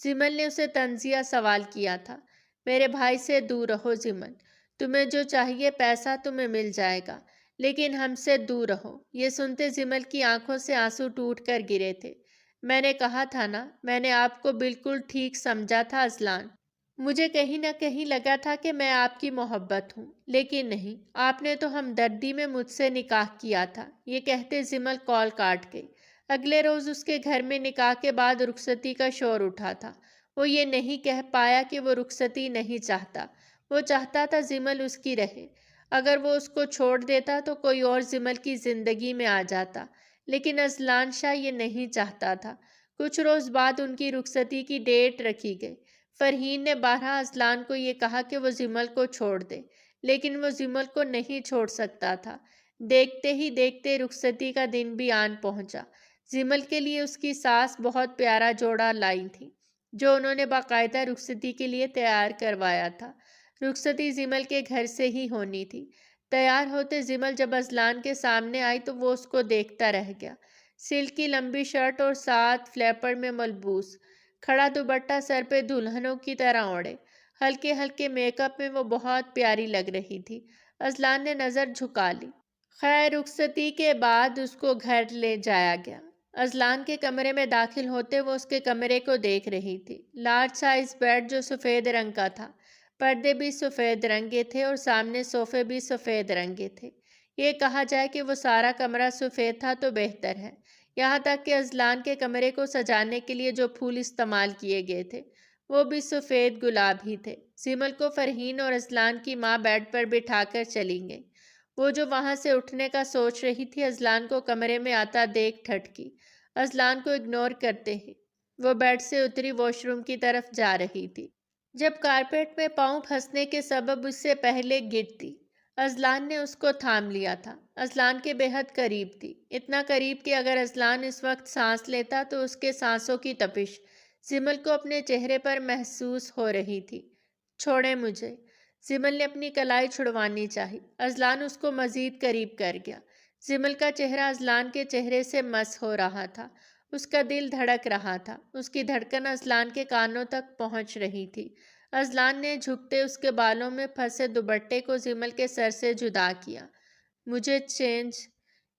زمل نے اسے طنزیہ سوال کیا تھا۔ میرے بھائی سے دور رہو زمل، تمہیں جو چاہیے پیسہ تمہیں مل جائے گا، لیکن ہم سے دور رہو۔ یہ سنتے زمل کی آنکھوں سے آنسو ٹوٹ کر گرے تھے۔ میں نے کہا تھا نا، میں نے آپ کو بالکل ٹھیک سمجھا تھا اذلان۔ مجھے کہیں نہ کہیں لگا تھا کہ میں آپ کی محبت ہوں، لیکن نہیں، آپ نے تو ہمدردی میں مجھ سے نکاح کیا تھا۔ یہ کہتے زمل کال کاٹ گئی۔ اگلے روز اس کے گھر میں نکاح کے بعد رخصتی کا شور اٹھا تھا۔ وہ یہ نہیں کہہ پایا کہ وہ رخصتی نہیں چاہتا۔ وہ چاہتا تھا زمل اس کی رہے۔ اگر وہ اس کو چھوڑ دیتا تو کوئی اور زمل کی زندگی میں آ جاتا، لیکن اذلان شاہ یہ نہیں چاہتا تھا۔ کچھ روز بعد ان کی رخصتی کی ڈیٹ رکھی گئی۔ فرحین نے بارہا اذلان کو یہ کہا کہ وہ زمل کو چھوڑ دے، لیکن وہ زمل کو نہیں چھوڑ سکتا تھا۔ دیکھتے ہی دیکھتے رخصتی کا دن بھی آن پہنچا۔ زمل کے لیے اس کی ساس بہت پیارا جوڑا لائی تھی، جو انہوں نے باقاعدہ رخصتی کے لیے تیار کروایا تھا۔ رخصتی زمل کے گھر سے ہی ہونی تھی۔ تیار ہوتے زمل جب اذلان کے سامنے آئی تو وہ اس کو دیکھتا رہ گیا۔ سلک کی لمبی شرٹ اور ساتھ فلیپر میں ملبوس، کھڑا دوپٹہ سر پہ دلہنوں کی طرح اوڑھے، ہلکے ہلکے میک اپ میں وہ بہت پیاری لگ رہی تھی۔ اذلان نے نظر جھکا لی۔ خیر رخصتی کے بعد اس کو گھر لے جایا گیا۔ اذلان کے کمرے میں داخل ہوتے وہ اس کے کمرے کو دیکھ رہی تھی۔ لارج سائز بیڈ جو سفید رنگ کا تھا، پردے بھی سفید رنگے تھے اور سامنے صوفے بھی سفید رنگے تھے۔ یہ کہا جائے کہ وہ سارا کمرہ سفید تھا تو بہتر ہے۔ یہاں تک کہ اذلان کے کمرے کو سجانے کے لیے جو پھول استعمال کیے گئے تھے وہ بھی سفید گلاب ہی تھے۔ سیمل کو فرحین اور اذلان کی ماں بیڈ پر بٹھا کر چلی گئی۔ وہ جو وہاں سے اٹھنے کا سوچ رہی تھی، اذلان کو کمرے میں آتا دیکھ ٹھٹکی۔ اذلان کو اگنور کرتے ہی وہ بیڈ سے اتری واش روم کی طرف جا رہی تھی، جب کارپیٹ میں پاؤں پھنسنے کے سبب اس سے پہلے گرتی۔ اذلان نے اس کو تھام لیا تھا۔ اذلان کے بے حد قریب تھی، اتنا قریب کہ اگر اذلان اس وقت سانس لیتا تو اس کے سانسوں کی تپش سیمل کو اپنے چہرے پر محسوس ہو رہی تھی۔ چھوڑیں مجھے، سیمل نے اپنی کلائی چھڑوانی چاہی۔ اذلان اس کو مزید قریب کر گیا۔ سیمل کا چہرہ اذلان کے چہرے سے مس ہو رہا تھا۔ اس کا دل دھڑک رہا تھا۔ اس کی دھڑکن اذلان کے کانوں تک پہنچ رہی تھی۔ اذلان نے جھکتے اس کے بالوں میں پھنسے دوپٹے کو سیمل کے سر سے جدا کیا۔ مجھے چینج۔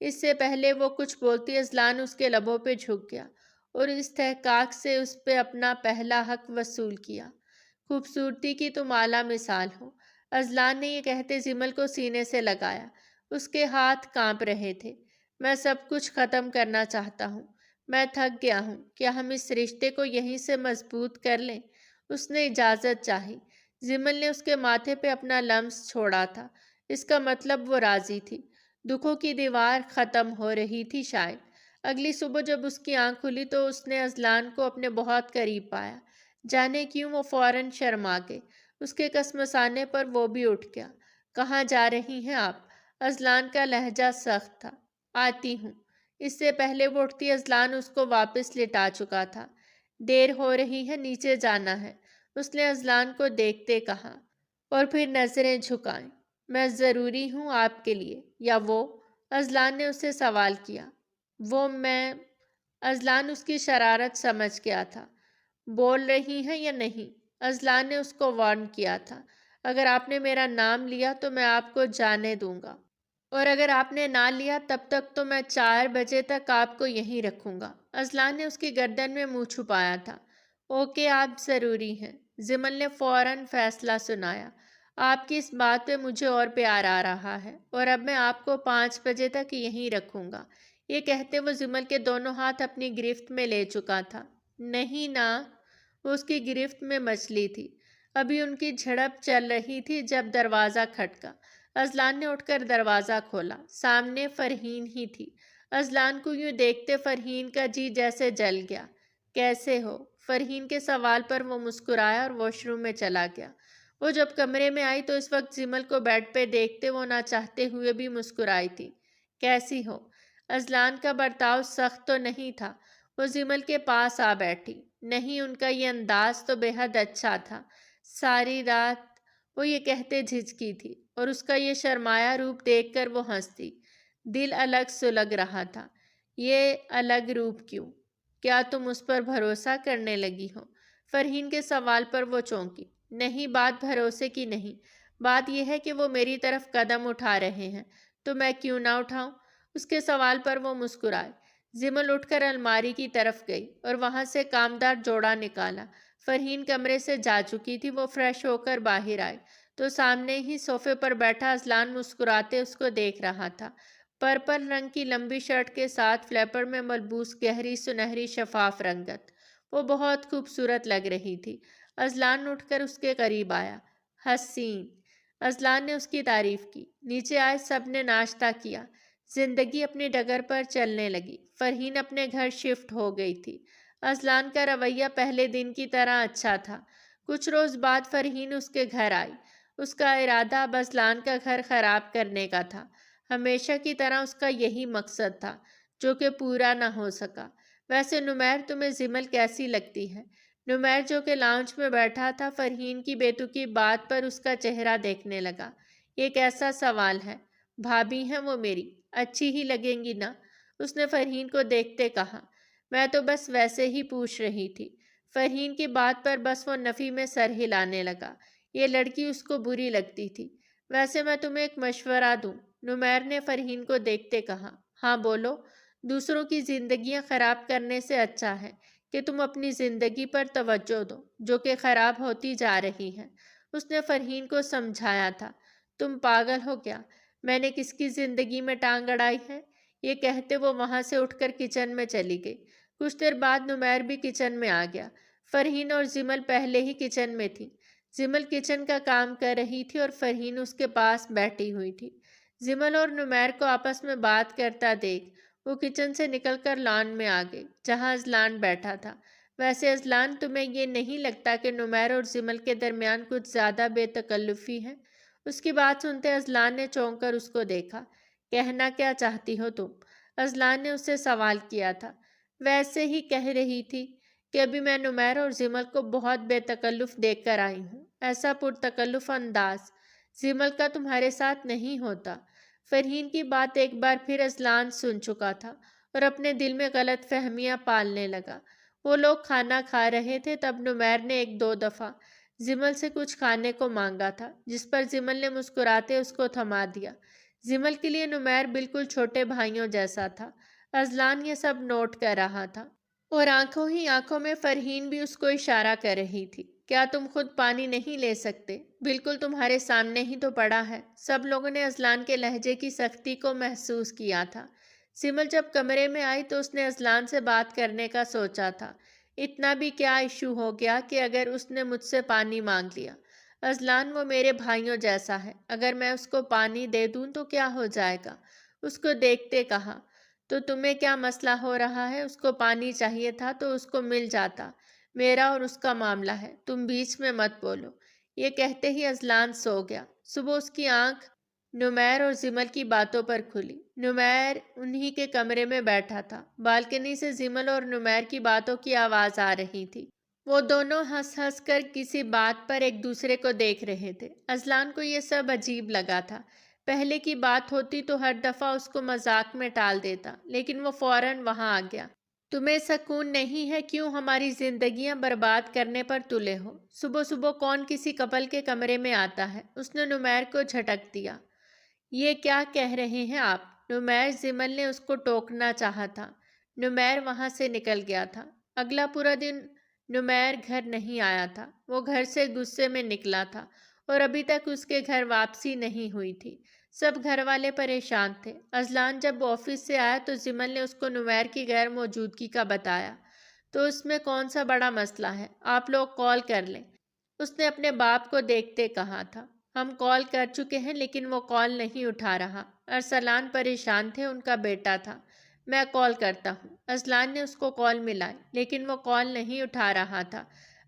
اس سے پہلے وہ کچھ بولتی، اذلان اس کے لبوں پہ جھک گیا اور استحقاق سے اس پہ اپنا پہلا حق وصول کیا۔ خوبصورتی کی تم اعلیٰ مثال ہو۔ اذلان نے یہ کہتے سیمل کو سینے سے لگایا۔ اس کے ہاتھ کانپ رہے تھے۔ میں سب کچھ ختم کرنا چاہتا ہوں۔ میں تھک گیا ہوں۔ کیا ہم اس رشتے کو یہیں سے مضبوط کر لیں؟ اس نے اجازت چاہی۔ سیمل نے اس کے ماتھے پہ اپنا لمس چھوڑا تھا۔ اس کا مطلب وہ راضی تھی۔ دکھوں کی دیوار ختم ہو رہی تھی شاید۔ اگلی صبح جب اس کی آنکھ کھلی تو اس نے اذلان کو اپنے بہت قریب پایا۔ جانے کیوں وہ فوراً شرما گئی۔ اس کے کسمسانے پر وہ بھی اٹھ گیا۔ کہاں جا رہی ہیں آپ؟ اذلان کا لہجہ سخت تھا۔ آتی ہوں۔ اس سے پہلے وہ اٹھتی اذلان اس کو واپس لٹا چکا تھا۔ دیر ہو رہی ہے، نیچے جانا ہے، اس نے اذلان کو دیکھتے کہا اور پھر نظریں جھکائیں۔ میں ضروری ہوں آپ کے لیے یا وہ؟ اذلان نے اس سے سوال کیا۔ وہ میں؟ اذلان اس کی شرارت سمجھ گیا تھا۔ بول رہی ہیں یا نہیں؟ اذلان نے اس کو وارن کیا تھا۔ اگر آپ نے میرا نام لیا تو میں آپ کو جانے دوں گا، اور اگر آپ نے نہ لیا تب تک تو میں 4 بجے تک آپ کو یہیں رکھوں گا۔ اذلان نے اس کی گردن میں منہ چھپایا تھا۔ اوکے، آپ ضروری ہیں۔ سیمل نے فوراً فیصلہ سنایا۔ آپ کی اس بات پہ مجھے اور پیار آ رہا ہے، اور اب میں آپ کو 5 بجے تک یہیں رکھوں گا۔ یہ کہتے وہ سیمل کے دونوں ہاتھ اپنی گرفت میں لے چکا تھا۔ نہیں نا، وہ اس کی گرفت میں مچلی تھی۔ ابھی ان کی جھڑپ چل رہی تھی جب دروازہ کھٹکا۔ اذلان نے اٹھ کر دروازہ کھولا۔ سامنے فرحین ہی تھی۔ اذلان کو یوں دیکھتے فرحین کا جی جیسے جل گیا۔ کیسے ہو؟ فرحین کے سوال پر وہ مسکرایا اور واش روم میں چلا گیا۔ وہ جب کمرے میں آئی تو اس وقت سیمل کو بیڈ پہ دیکھتے وہ نہ چاہتے ہوئے بھی مسکرائی تھی۔ کیسی ہو؟ اذلان کا برتاؤ سخت تو نہیں تھا۔ وہ سیمل کے پاس آ بیٹھی۔ نہیں، ان کا یہ انداز تو بے حد اچھا تھا۔ ساری رات وہ یہ کہتے جھجکی تھی، اور اس کا یہ شرمایا روپ دیکھ کر وہ ہنستی۔ دل الگ سلگ رہا تھا۔ یہ الگ روپ کیوں؟ کیا تم اس پر بھروسہ کرنے لگی ہو؟ فرحین کے سوال پر وہ چونکی۔ نہیں، بات بھروسے کی نہیں، بات یہ ہے کہ وہ میری طرف قدم اٹھا رہے ہیں تو میں کیوں نہ اٹھاؤں؟ اس کے سوال پر وہ مسکرائے۔ سیمل اٹھ کر الماری کی طرف گئی اور وہاں سے کامدار جوڑا نکالا۔ فرحین کمرے سے جا چکی تھی۔ وہ فریش ہو کر باہر آئی تو سامنے ہی صوفے پر بیٹھا اذلان مسکراتے اس کو دیکھ رہا تھا۔ پرپل رنگ کی لمبی شرٹ کے ساتھ فلیپر میں ملبوس گہری سنہری شفاف رنگت، وہ بہت خوبصورت لگ رہی تھی۔ اذلان اٹھ کر اس کے قریب آیا۔ حسین، اذلان نے اس کی تعریف کی۔ نیچے آئے سب نے ناشتہ کیا۔ زندگی اپنی ڈگر پر چلنے لگی۔ فرحین اپنے گھر شفٹ ہو گئی تھی۔ اذلان کا رویہ پہلے دن کی طرح اچھا تھا۔ کچھ روز بعد فرحین اس کے گھر آئی۔ اس کا ارادہ اب اذلان کا گھر خراب کرنے کا تھا۔ ہمیشہ کی طرح اس کا یہی مقصد تھا، جو کہ پورا نہ ہو سکا۔ ویسے نمیر تمہیں سیمل کیسی لگتی ہے؟ نمیر جو کہ لاؤنج میں بیٹھا تھا فرحین کی بیتوکی بات پر اس کا چہرہ دیکھنے لگا۔ یہ کیسا سوال ہے؟ بھابھی ہیں وہ میری، اچھی ہی لگیں گی نا؟ اس نے فرحین کو دیکھتے کہا۔ میں تو بس ویسے ہی پوچھ رہی تھی۔ فرحین کی بات پر بس وہ نفی میں سر ہلانے لگا۔ یہ لڑکی اس کو بری لگتی تھی۔ ویسے میں تمہیں ایک مشورہ دوں، نمیر نے فرحین کو دیکھتے کہا۔ ہاں بولو۔ دوسروں کی زندگیاں خراب کرنے سے اچھا ہے کہ تم اپنی زندگی پر توجہ دو، جو کہ خراب ہوتی جا رہی ہے۔ اس نے فرحین کو سمجھایا تھا۔ تم پاگل ہو کیا؟ میں نے کس کی زندگی میں ٹانگ اڑائی ہے؟ یہ کہتے وہ وہاں سے اٹھ کر کچن میں چلی گئی۔ کچھ دیر بعد نمیر بھی کچن میں آ گیا۔ فرحین اور زمل پہلے ہی کچن میں تھی۔ زمل کچن کا کام کر رہی تھی اور فرحین اس کے پاس بیٹھی ہوئی تھی۔ زمل اور نمیر کو آپس میں بات کرتا دیکھ وہ کچن سے نکل کر لان میں آ گئی، جہاں اذلان بیٹھا تھا۔ ویسے اذلان، تمہیں یہ نہیں لگتا کہ نمیر اور زمل کے درمیان کچھ زیادہ بے تکلفی ہے؟ اس کی بات سنتے اذلان نے چونک کر اس کو دیکھا۔ کہنا کیا چاہتی ہو تم؟ اذلان نے اس سے سوال کیا تھا۔ ویسے ہی کہہ رہی تھی کہ ابھی میں نمیر اور زمل کو بہت بے تکلف دیکھ کر آئی ہوں۔ ایسا پرتکلف انداز زمل کا تمہارے ساتھ نہیں ہوتا۔ فرحین کی بات ایک بار پھر اذلان سن چکا تھا اور اپنے دل میں غلط فہمیاں پالنے لگا۔ وہ لوگ کھانا کھا رہے تھے، تب نمیر نے ایک دو دفعہ زمل سے کچھ کھانے کو مانگا تھا، جس پر زمل نے مسکراتے اس کو تھما دیا۔ زمل کے لیے نمیر بالکل چھوٹے بھائیوں جیسا تھا۔ اذلان یہ سب نوٹ کر رہا تھا اور آنکھوں ہی آنکھوں میں فرحین بھی اس کو اشارہ کر رہی تھی۔ کیا تم خود پانی نہیں لے سکتے؟ بالکل تمہارے سامنے ہی تو پڑا ہے۔ سب لوگوں نے اذلان کے لہجے کی سختی کو محسوس کیا تھا۔ زمل جب کمرے میں آئی تو اس نے اذلان سے بات کرنے کا سوچا تھا۔ اتنا بھی کیا ایشو ہو گیا کہ اگر اس نے مجھ سے پانی مانگ لیا؟ اذلان، وہ میرے بھائیوں جیسا ہے، اگر میں اس کو پانی دے دوں تو کیا ہو جائے گا؟ اس کو دیکھتے کہا۔ تو تمہیں کیا مسئلہ ہو رہا ہے؟ اس کو پانی چاہیے تھا تو اس کو مل جاتا۔ میرا اور اس کا معاملہ ہے، تم بیچ میں مت بولو۔ یہ کہتے ہی اذلان سو گیا۔ صبح اس کی آنکھ نمیر اور زمل کی باتوں پر کھلی۔ نمیر انہی کے کمرے میں بیٹھا تھا۔ بالکنی سے زمل اور نمیر کی باتوں کی آواز آ رہی تھی۔ وہ دونوں ہنس ہنس کر کسی بات پر ایک دوسرے کو دیکھ رہے تھے۔ اذلان کو یہ سب عجیب لگا تھا۔ پہلے کی بات ہوتی تو ہر دفعہ اس کو مذاق میں ٹال دیتا، لیکن وہ فوراً وہاں آ گیا۔ تمہیں سکون نہیں ہے؟ کیوں ہماری زندگیاں برباد کرنے پر تلے ہو؟ صبح صبح کون کسی کپل کے کمرے میں آتا ہے؟ اس نے نمیر کو جھٹک دیا۔ یہ کیا کہہ رہے ہیں آپ؟ نمیر، زمل نے اس کو ٹوکنا چاہا تھا۔ نمیر وہاں سے نکل گیا تھا۔ اگلا پورا دن نمیر گھر نہیں آیا تھا۔ وہ گھر سے غصے میں نکلا تھا اور ابھی تک اس کے گھر واپسی نہیں ہوئی تھی۔ سب گھر والے پریشان تھے۔ اذلان جب آفس سے آیا تو زمل نے اس کو نمیر کی غیر موجودگی کا بتایا۔ تو اس میں کون سا بڑا مسئلہ ہے؟ آپ لوگ کال کر لیں، اس نے اپنے باپ کو دیکھتے کہا تھا۔ ہم کال کر چکے ہیں لیکن وہ کال نہیں اٹھا رہا۔ ارسلان پریشان تھے، ان کا بیٹا تھا۔ میں کال کرتا ہوں۔ اذلان نے اس کو کال ملائی لیکن وہ کال نہیں اٹھا رہا تھا۔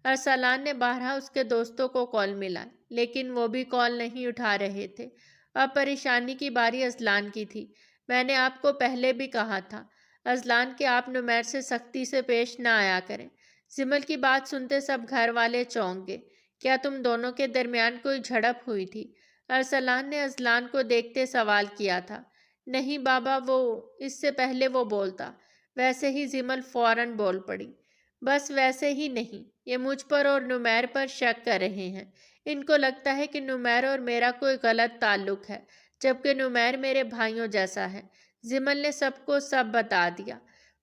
ارسلان نے بارہا اس کے دوستوں کو کال ملائی لیکن وہ بھی کال نہیں اٹھا رہے تھے۔ اب پریشانی کی باری اذلان کی تھی۔ میں نے آپ کو پہلے بھی کہا تھا اذلان کہ آپ نمیر سے سختی سے پیش نہ آیا کریں۔ زمل کی بات سنتے سب گھر والے چونک گئے۔ کیا تم دونوں کے درمیان کوئی جھڑپ ہوئی تھی؟ ارسلان نے اذلان کو دیکھتے سوال کیا تھا۔ نہیں بابا، وہ اس سے پہلے وہ بولتا۔ ویسے ہی زمل فوراً بول پڑی۔ بس ویسے ہی نہیں، یہ مجھ پر اور نمیر پر شک کر رہے ہیں۔ ان کو لگتا ہے کہ نمیر اور میرا کوئی غلط تعلق ہے، جبکہ نمیر میرے بھائیوں جیسا ہے۔ زمل نے سب کو سب بتا دیا۔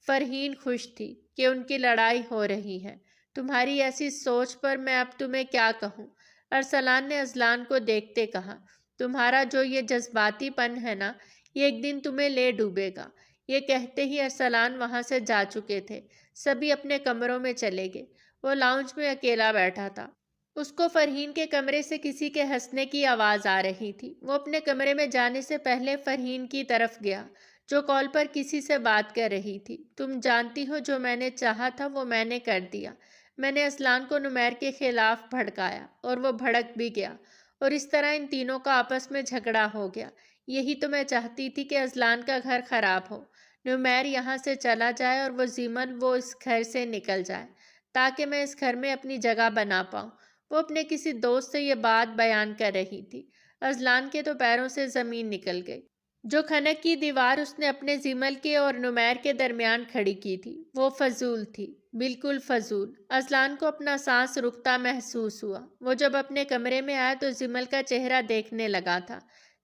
فرحین خوش تھی کہ ان کی لڑائی ہو رہی ہے۔ تمہاری ایسی سوچ پر میں اب تمہیں کیا کہوں؟ ارسلان نے اذلان کو دیکھتے کہا۔ تمہارا جو یہ جذباتی پن ہے نا، یہ ایک دن تمہیں لے ڈوبے گا۔ یہ کہتے ہی ارسلان وہاں سے جا چکے تھے۔ سبھی اپنے کمروں میں چلے گئے۔ وہ لاؤنج میں اکیلا بیٹھا تھا۔ اس کو فرحین کے کمرے سے کسی کے ہنسنے کی آواز آ رہی تھی۔ وہ اپنے کمرے میں جانے سے پہلے فرحین کی طرف گیا، جو کال پر کسی سے بات کر رہی تھی۔ تم جانتی ہو جو میں نے چاہا تھا وہ میں نے کر دیا۔ میں نے اذلان کو نمیر کے خلاف بھڑکایا اور وہ بھڑک بھی گیا اور اس طرح ان تینوں کا آپس میں جھگڑا ہو گیا۔ یہی تو میں چاہتی تھی کہ اذلان کا گھر خراب ہو، نمیر یہاں سے چلا جائے اور وہ زمل وہ اس گھر سے نکل جائے تاکہ میں اس گھر میں اپنی جگہ بنا پاؤں۔ وہ اپنے کسی دوست سے یہ بات بیان کر رہی تھی۔ اذلان کے تو پیروں سے زمین نکل گئی۔ جو کھنک کی دیوار اس نے اپنے زمل کے اور نمیر کے درمیان کھڑی کی تھی وہ فضول تھی، بالکل فضول۔ اذلان کو اپنا سانس رکتا محسوس ہوا۔ وہ جب اپنے کمرے میں آیا تو زمل کا چہرہ دیکھنے لگا تھا۔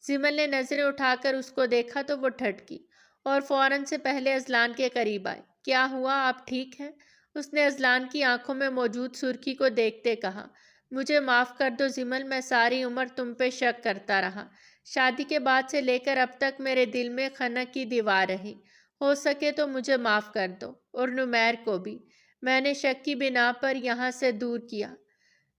زمل نے نظریں اٹھا کر اس کو دیکھا تو وہ ٹھٹکی اور فوراً سے پہلے اذلان کے قریب آئی۔ کیا ہوا، آپ ٹھیک ہیں؟ اس نے اذلان کی آنکھوں میں موجود سرخی کو دیکھتے کہا۔ مجھے معاف کر دو زمل، میں ساری عمر تم پہ شک کرتا رہا۔ شادی کے بعد سے لے کر اب تک میرے دل میں خنک کی دیوار رہی۔ ہو سکے تو مجھے معاف کر دو، اور نمیر کو بھی۔ میں نے شک کی بنا پر یہاں سے دور کیا،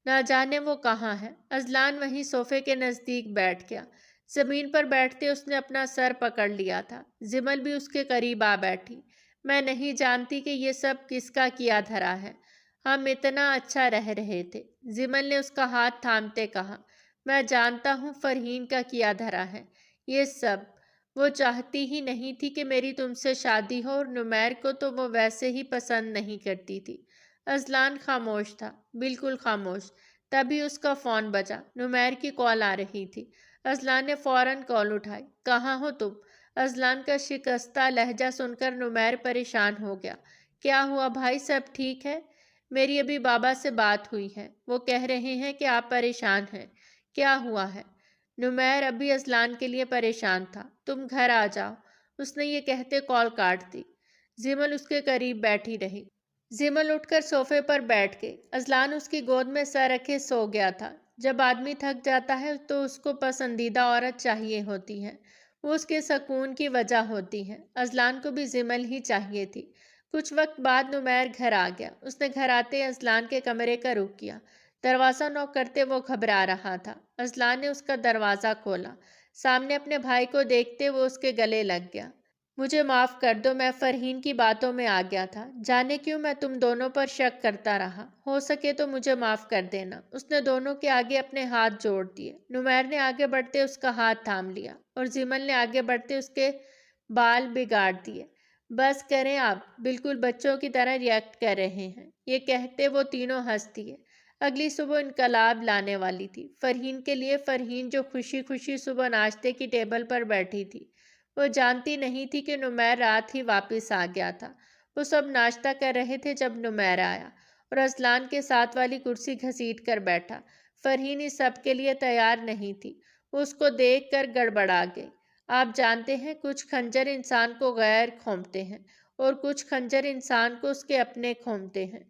نہ جانے وہ کہاں ہے۔ اذلان وہیں صوفے کے نزدیک بیٹھ گیا۔ زمین پر بیٹھتے اس نے اپنا سر پکڑ لیا تھا۔ زمل بھی اس کے قریب آ بیٹھی۔ میں نہیں جانتی کہ یہ سب کس کا کیا دھرا ہے۔ ہم اتنا اچھا رہ رہے تھے۔ زمل نے اس کا ہاتھ تھامتے کہا۔ میں جانتا ہوں فرحین کا کیا دھرا ہے یہ سب۔ وہ چاہتی ہی نہیں تھی کہ میری تم سے شادی ہو، اور نمیر کو تو وہ ویسے ہی پسند نہیں کرتی تھی۔ اذلان خاموش تھا، بالکل خاموش۔ تبھی اس کا فون بجا۔ نمیر کی کال آ رہی تھی۔ اذلان نے فوراً کال اٹھائی۔ کہاں ہو تم؟ اذلان کا شکستہ لہجہ سن کر نمیر پریشان ہو گیا۔ کیا ہوا بھائی، سب ٹھیک ہے؟ میری ابھی بابا سے بات ہوئی ہے، وہ کہہ رہے ہیں کہ آپ پریشان ہیں۔ کیا ہوا ہے؟ نمیر ابھی اذلان کے لیے پریشان تھا۔ تم گھر آ جاؤ۔ اس نے یہ کہتے کال کاٹ دی۔ زمل اس کے قریب بیٹھی رہی۔ زمل اٹھ کر صوفے پر بیٹھ گئی۔ اذلان اس کی گود میں سر رکھے سو گیا تھا۔ جب آدمی تھک جاتا ہے تو اس کو پسندیدہ عورت چاہیے ہوتی ہے، وہ اس کے سکون کی وجہ ہوتی ہے۔ اذلان کو بھی زمل ہی چاہیے تھی۔ کچھ وقت بعد نمیر گھر آ گیا۔ اس نے گھر آتے اذلان کے کمرے کا رخ کیا۔ دروازہ نوک کرتے وہ گھبرا رہا تھا۔ اذلان نے اس کا دروازہ کھولا۔ سامنے اپنے بھائی کو دیکھتے وہ اس کے گلے لگ گیا۔ مجھے معاف کر دو، میں فرحین کی باتوں میں آ گیا تھا۔ جانے کیوں میں تم دونوں پر شک کرتا رہا۔ ہو سکے تو مجھے معاف کر دینا۔ اس نے دونوں کے آگے اپنے ہاتھ جوڑ دیے۔ نمیر نے آگے بڑھتے اس کا ہاتھ تھام لیا، اور زمل نے آگے بڑھتے اس کے بال بگاڑ دیے۔ بس کریں آپ، بالکل بچوں کی طرح ریئیکٹ کر رہے ہیں۔ یہ کہتے وہ تینوں ہنس دیے۔ اگلی صبح انقلاب لانے والی تھی فرحین کے لیے۔ فرحین جو خوشی خوشی صبح ناشتے کی ٹیبل پر بیٹھی تھی، وہ جانتی نہیں تھی کہ نمیر رات ہی واپس آ گیا تھا۔ وہ سب ناشتہ کر رہے تھے جب نمیر آیا اور اذلان کے ساتھ والی کرسی گھسیٹ کر بیٹھا۔ فرحین اس سب کے لیے تیار نہیں تھی۔ وہ اس کو دیکھ کر گڑبڑا گئی۔ آپ جانتے ہیں کچھ خنجر انسان کو غیر کھومتے ہیں، اور کچھ خنجر انسان کو اس کے اپنے کھومتے ہیں۔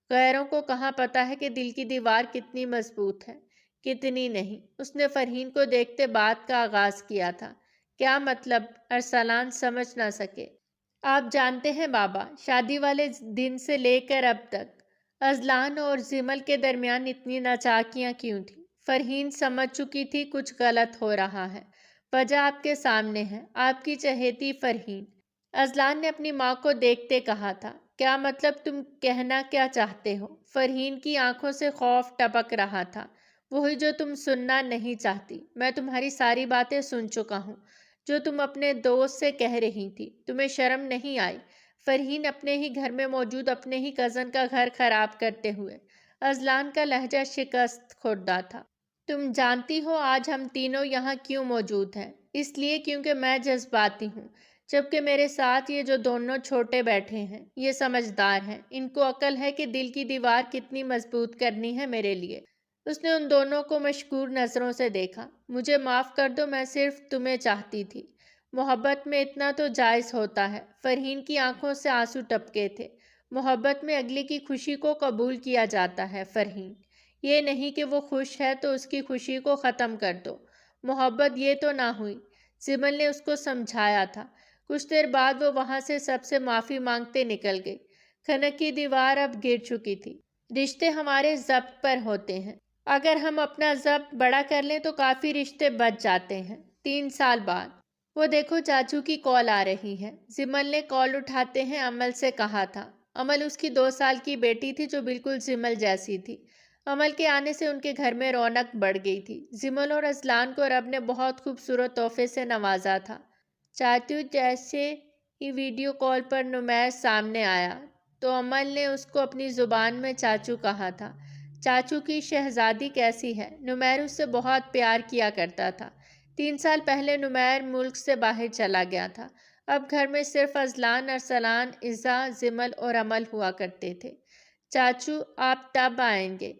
غیروں کو کہاں پتا ہے کہ دل کی دیوار کتنی مضبوط ہے، کتنی نہیں۔ اس نے فرحین کو دیکھتے بات کا آغاز کیا تھا۔ کیا مطلب؟ ارسلان سمجھ نہ سکے۔ آپ جانتے ہیں بابا، شادی والے دن سے لے کر اب تک اذلان اور زمل کے درمیان اتنی ناچاکیاں کیوں تھیں؟ فرحین سمجھ چکی تھی کچھ غلط ہو رہا ہے۔ وجہ آپ کے سامنے ہے، آپ کی چہیتی فرحین۔ اذلان نے اپنی ماں کو دیکھتے کہا تھا۔ کیا مطلب، تم کہنا کیا چاہتے ہو؟ فرحین کی آنکھوں سے خوف ٹپک رہا تھا۔ وہی جو تم سننا نہیں چاہتی۔ میں تمہاری ساری باتیں سن چکا ہوں جو تم اپنے دوست سے کہہ رہی تھی۔ تمہیں شرم نہیں آئی؟ فرحین اپنے ہی گھر میں موجود اپنے ہی کزن کا گھر خراب کرتے ہوئے۔ اذلان کا لہجہ شکست خوردہ تھا۔ تم جانتی ہو آج ہم تینوں یہاں کیوں موجود ہیں؟ اس لیے کیونکہ میں جذباتی ہوں، جبکہ میرے ساتھ یہ جو دونوں چھوٹے بیٹھے ہیں یہ سمجھدار ہیں۔ ان کو عقل ہے کہ دل کی دیوار کتنی مضبوط کرنی ہے میرے لیے۔ اس نے ان دونوں کو مشکور نظروں سے دیکھا۔ مجھے معاف کر دو، میں صرف تمہیں چاہتی تھی۔ محبت میں اتنا تو جائز ہوتا ہے۔ فرحین کی آنکھوں سے آنسو ٹپکے تھے۔ محبت میں اگلے کی خوشی کو قبول کیا جاتا ہے فرحین، یہ نہیں کہ وہ خوش ہے تو اس کی خوشی کو ختم کر دو۔ محبت یہ تو نہ ہوئی۔ زمل نے اس کو سمجھایا تھا۔ کچھ دیر بعد وہ وہاں سے سب سے معافی مانگتے نکل گئی۔ کھنک کی دیوار اب گر چکی تھی۔ رشتے ہمارے ضبط پر ہوتے ہیں۔ اگر ہم اپنا ضبط بڑا کر لیں تو کافی رشتے بچ جاتے ہیں۔ 3 سال بعد وہ دیکھو چاچو کی کال آ رہی ہے۔ زمل نے کال اٹھاتے ہیں امل سے کہا تھا۔ امل اس کی 2 سال کی بیٹی تھی جو بالکل زمل جیسی تھی۔ امل کے آنے سے ان کے گھر میں رونق بڑھ گئی تھی۔ زمل اور اذلان کو رب نے بہت خوبصورت تحفے سے نوازا تھا۔ چاچو جیسے ہی ویڈیو کال پر نمیر سامنے آیا تو امل نے اس کو اپنی زبان میں چاچو کہا تھا۔ چاچو کی شہزادی کیسی ہے؟ نمیر اس سے بہت پیار کیا کرتا تھا۔ 3 سال پہلے نمیر ملک سے باہر چلا گیا تھا۔ اب گھر میں صرف ازلان، ارسلان، عزا، زمل اور عمل ہوا کرتے تھے۔ چاچو آپ تب آئیں گے؟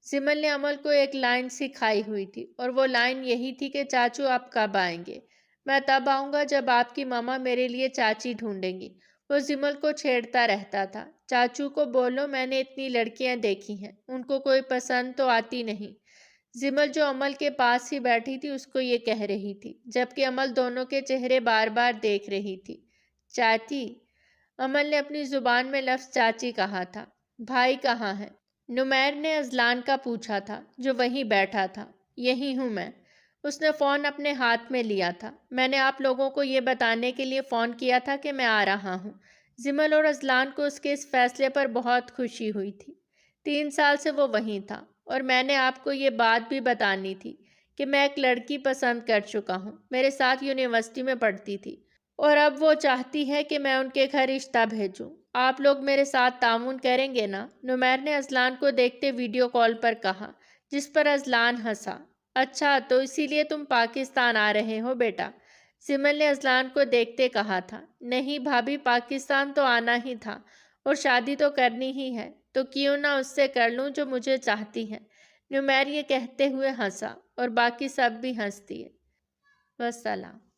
زمل نے عمل کو ایک لائن سکھائی ہوئی تھی اور وہ لائن یہی تھی کہ چاچو آپ کب آئیں گے؟ میں تب آؤں گا جب آپ کی ماما میرے لیے چاچی ڈھونڈیں گی۔ وہ زمل کو چھیڑتا رہتا تھا۔ چاچو کو بولو میں نے اتنی لڑکیاں دیکھی ہیں، ان کو کوئی پسند تو آتی نہیں۔ زمل جو عمل کے پاس ہی بیٹھی تھی اس کو یہ کہہ رہی تھی، جبکہ عمل دونوں کے چہرے بار بار دیکھ رہی تھی۔ چاچی، عمل نے اپنی زبان میں لفظ چاچی کہا تھا۔ بھائی کہاں ہے؟ نمیر نے ازلان کا پوچھا تھا، جو وہیں بیٹھا تھا۔ یہی ہوں میں۔ اس نے فون اپنے ہاتھ میں لیا تھا۔ میں نے آپ لوگوں کو یہ بتانے کے لیے فون کیا تھا کہ میں آ رہا ہوں۔ زمل اور ازلان کو اس کے اس فیصلے پر بہت خوشی ہوئی تھی۔ 3 سال سے وہ وہیں تھا اور میں نے آپ کو یہ بات بھی بتانی تھی کہ میں ایک لڑکی پسند کر چکا ہوں، میرے ساتھ یونیورسٹی میں پڑھتی تھی اور اب وہ چاہتی ہے کہ میں ان کے گھر رشتہ بھیجوں۔ آپ لوگ میرے ساتھ تعاون کریں گے نا؟ نمیر نے ازلان کو دیکھتے ویڈیو کال پر کہا، جس پر ازلان ہنسا۔ اچھا تو اسی لیے تم پاکستان آ رہے ہو بیٹا؟ زمل نے ازلان کو دیکھتے کہا تھا۔ نہیں بھابھی، پاکستان تو آنا ہی تھا اور شادی تو کرنی ہی ہے، تو کیوں نہ اس سے کر لوں جو مجھے چاہتی ہے۔ نمیر یہ کہتے ہوئے ہنسا اور باقی سب بھی ہنس دیے۔ والسلام۔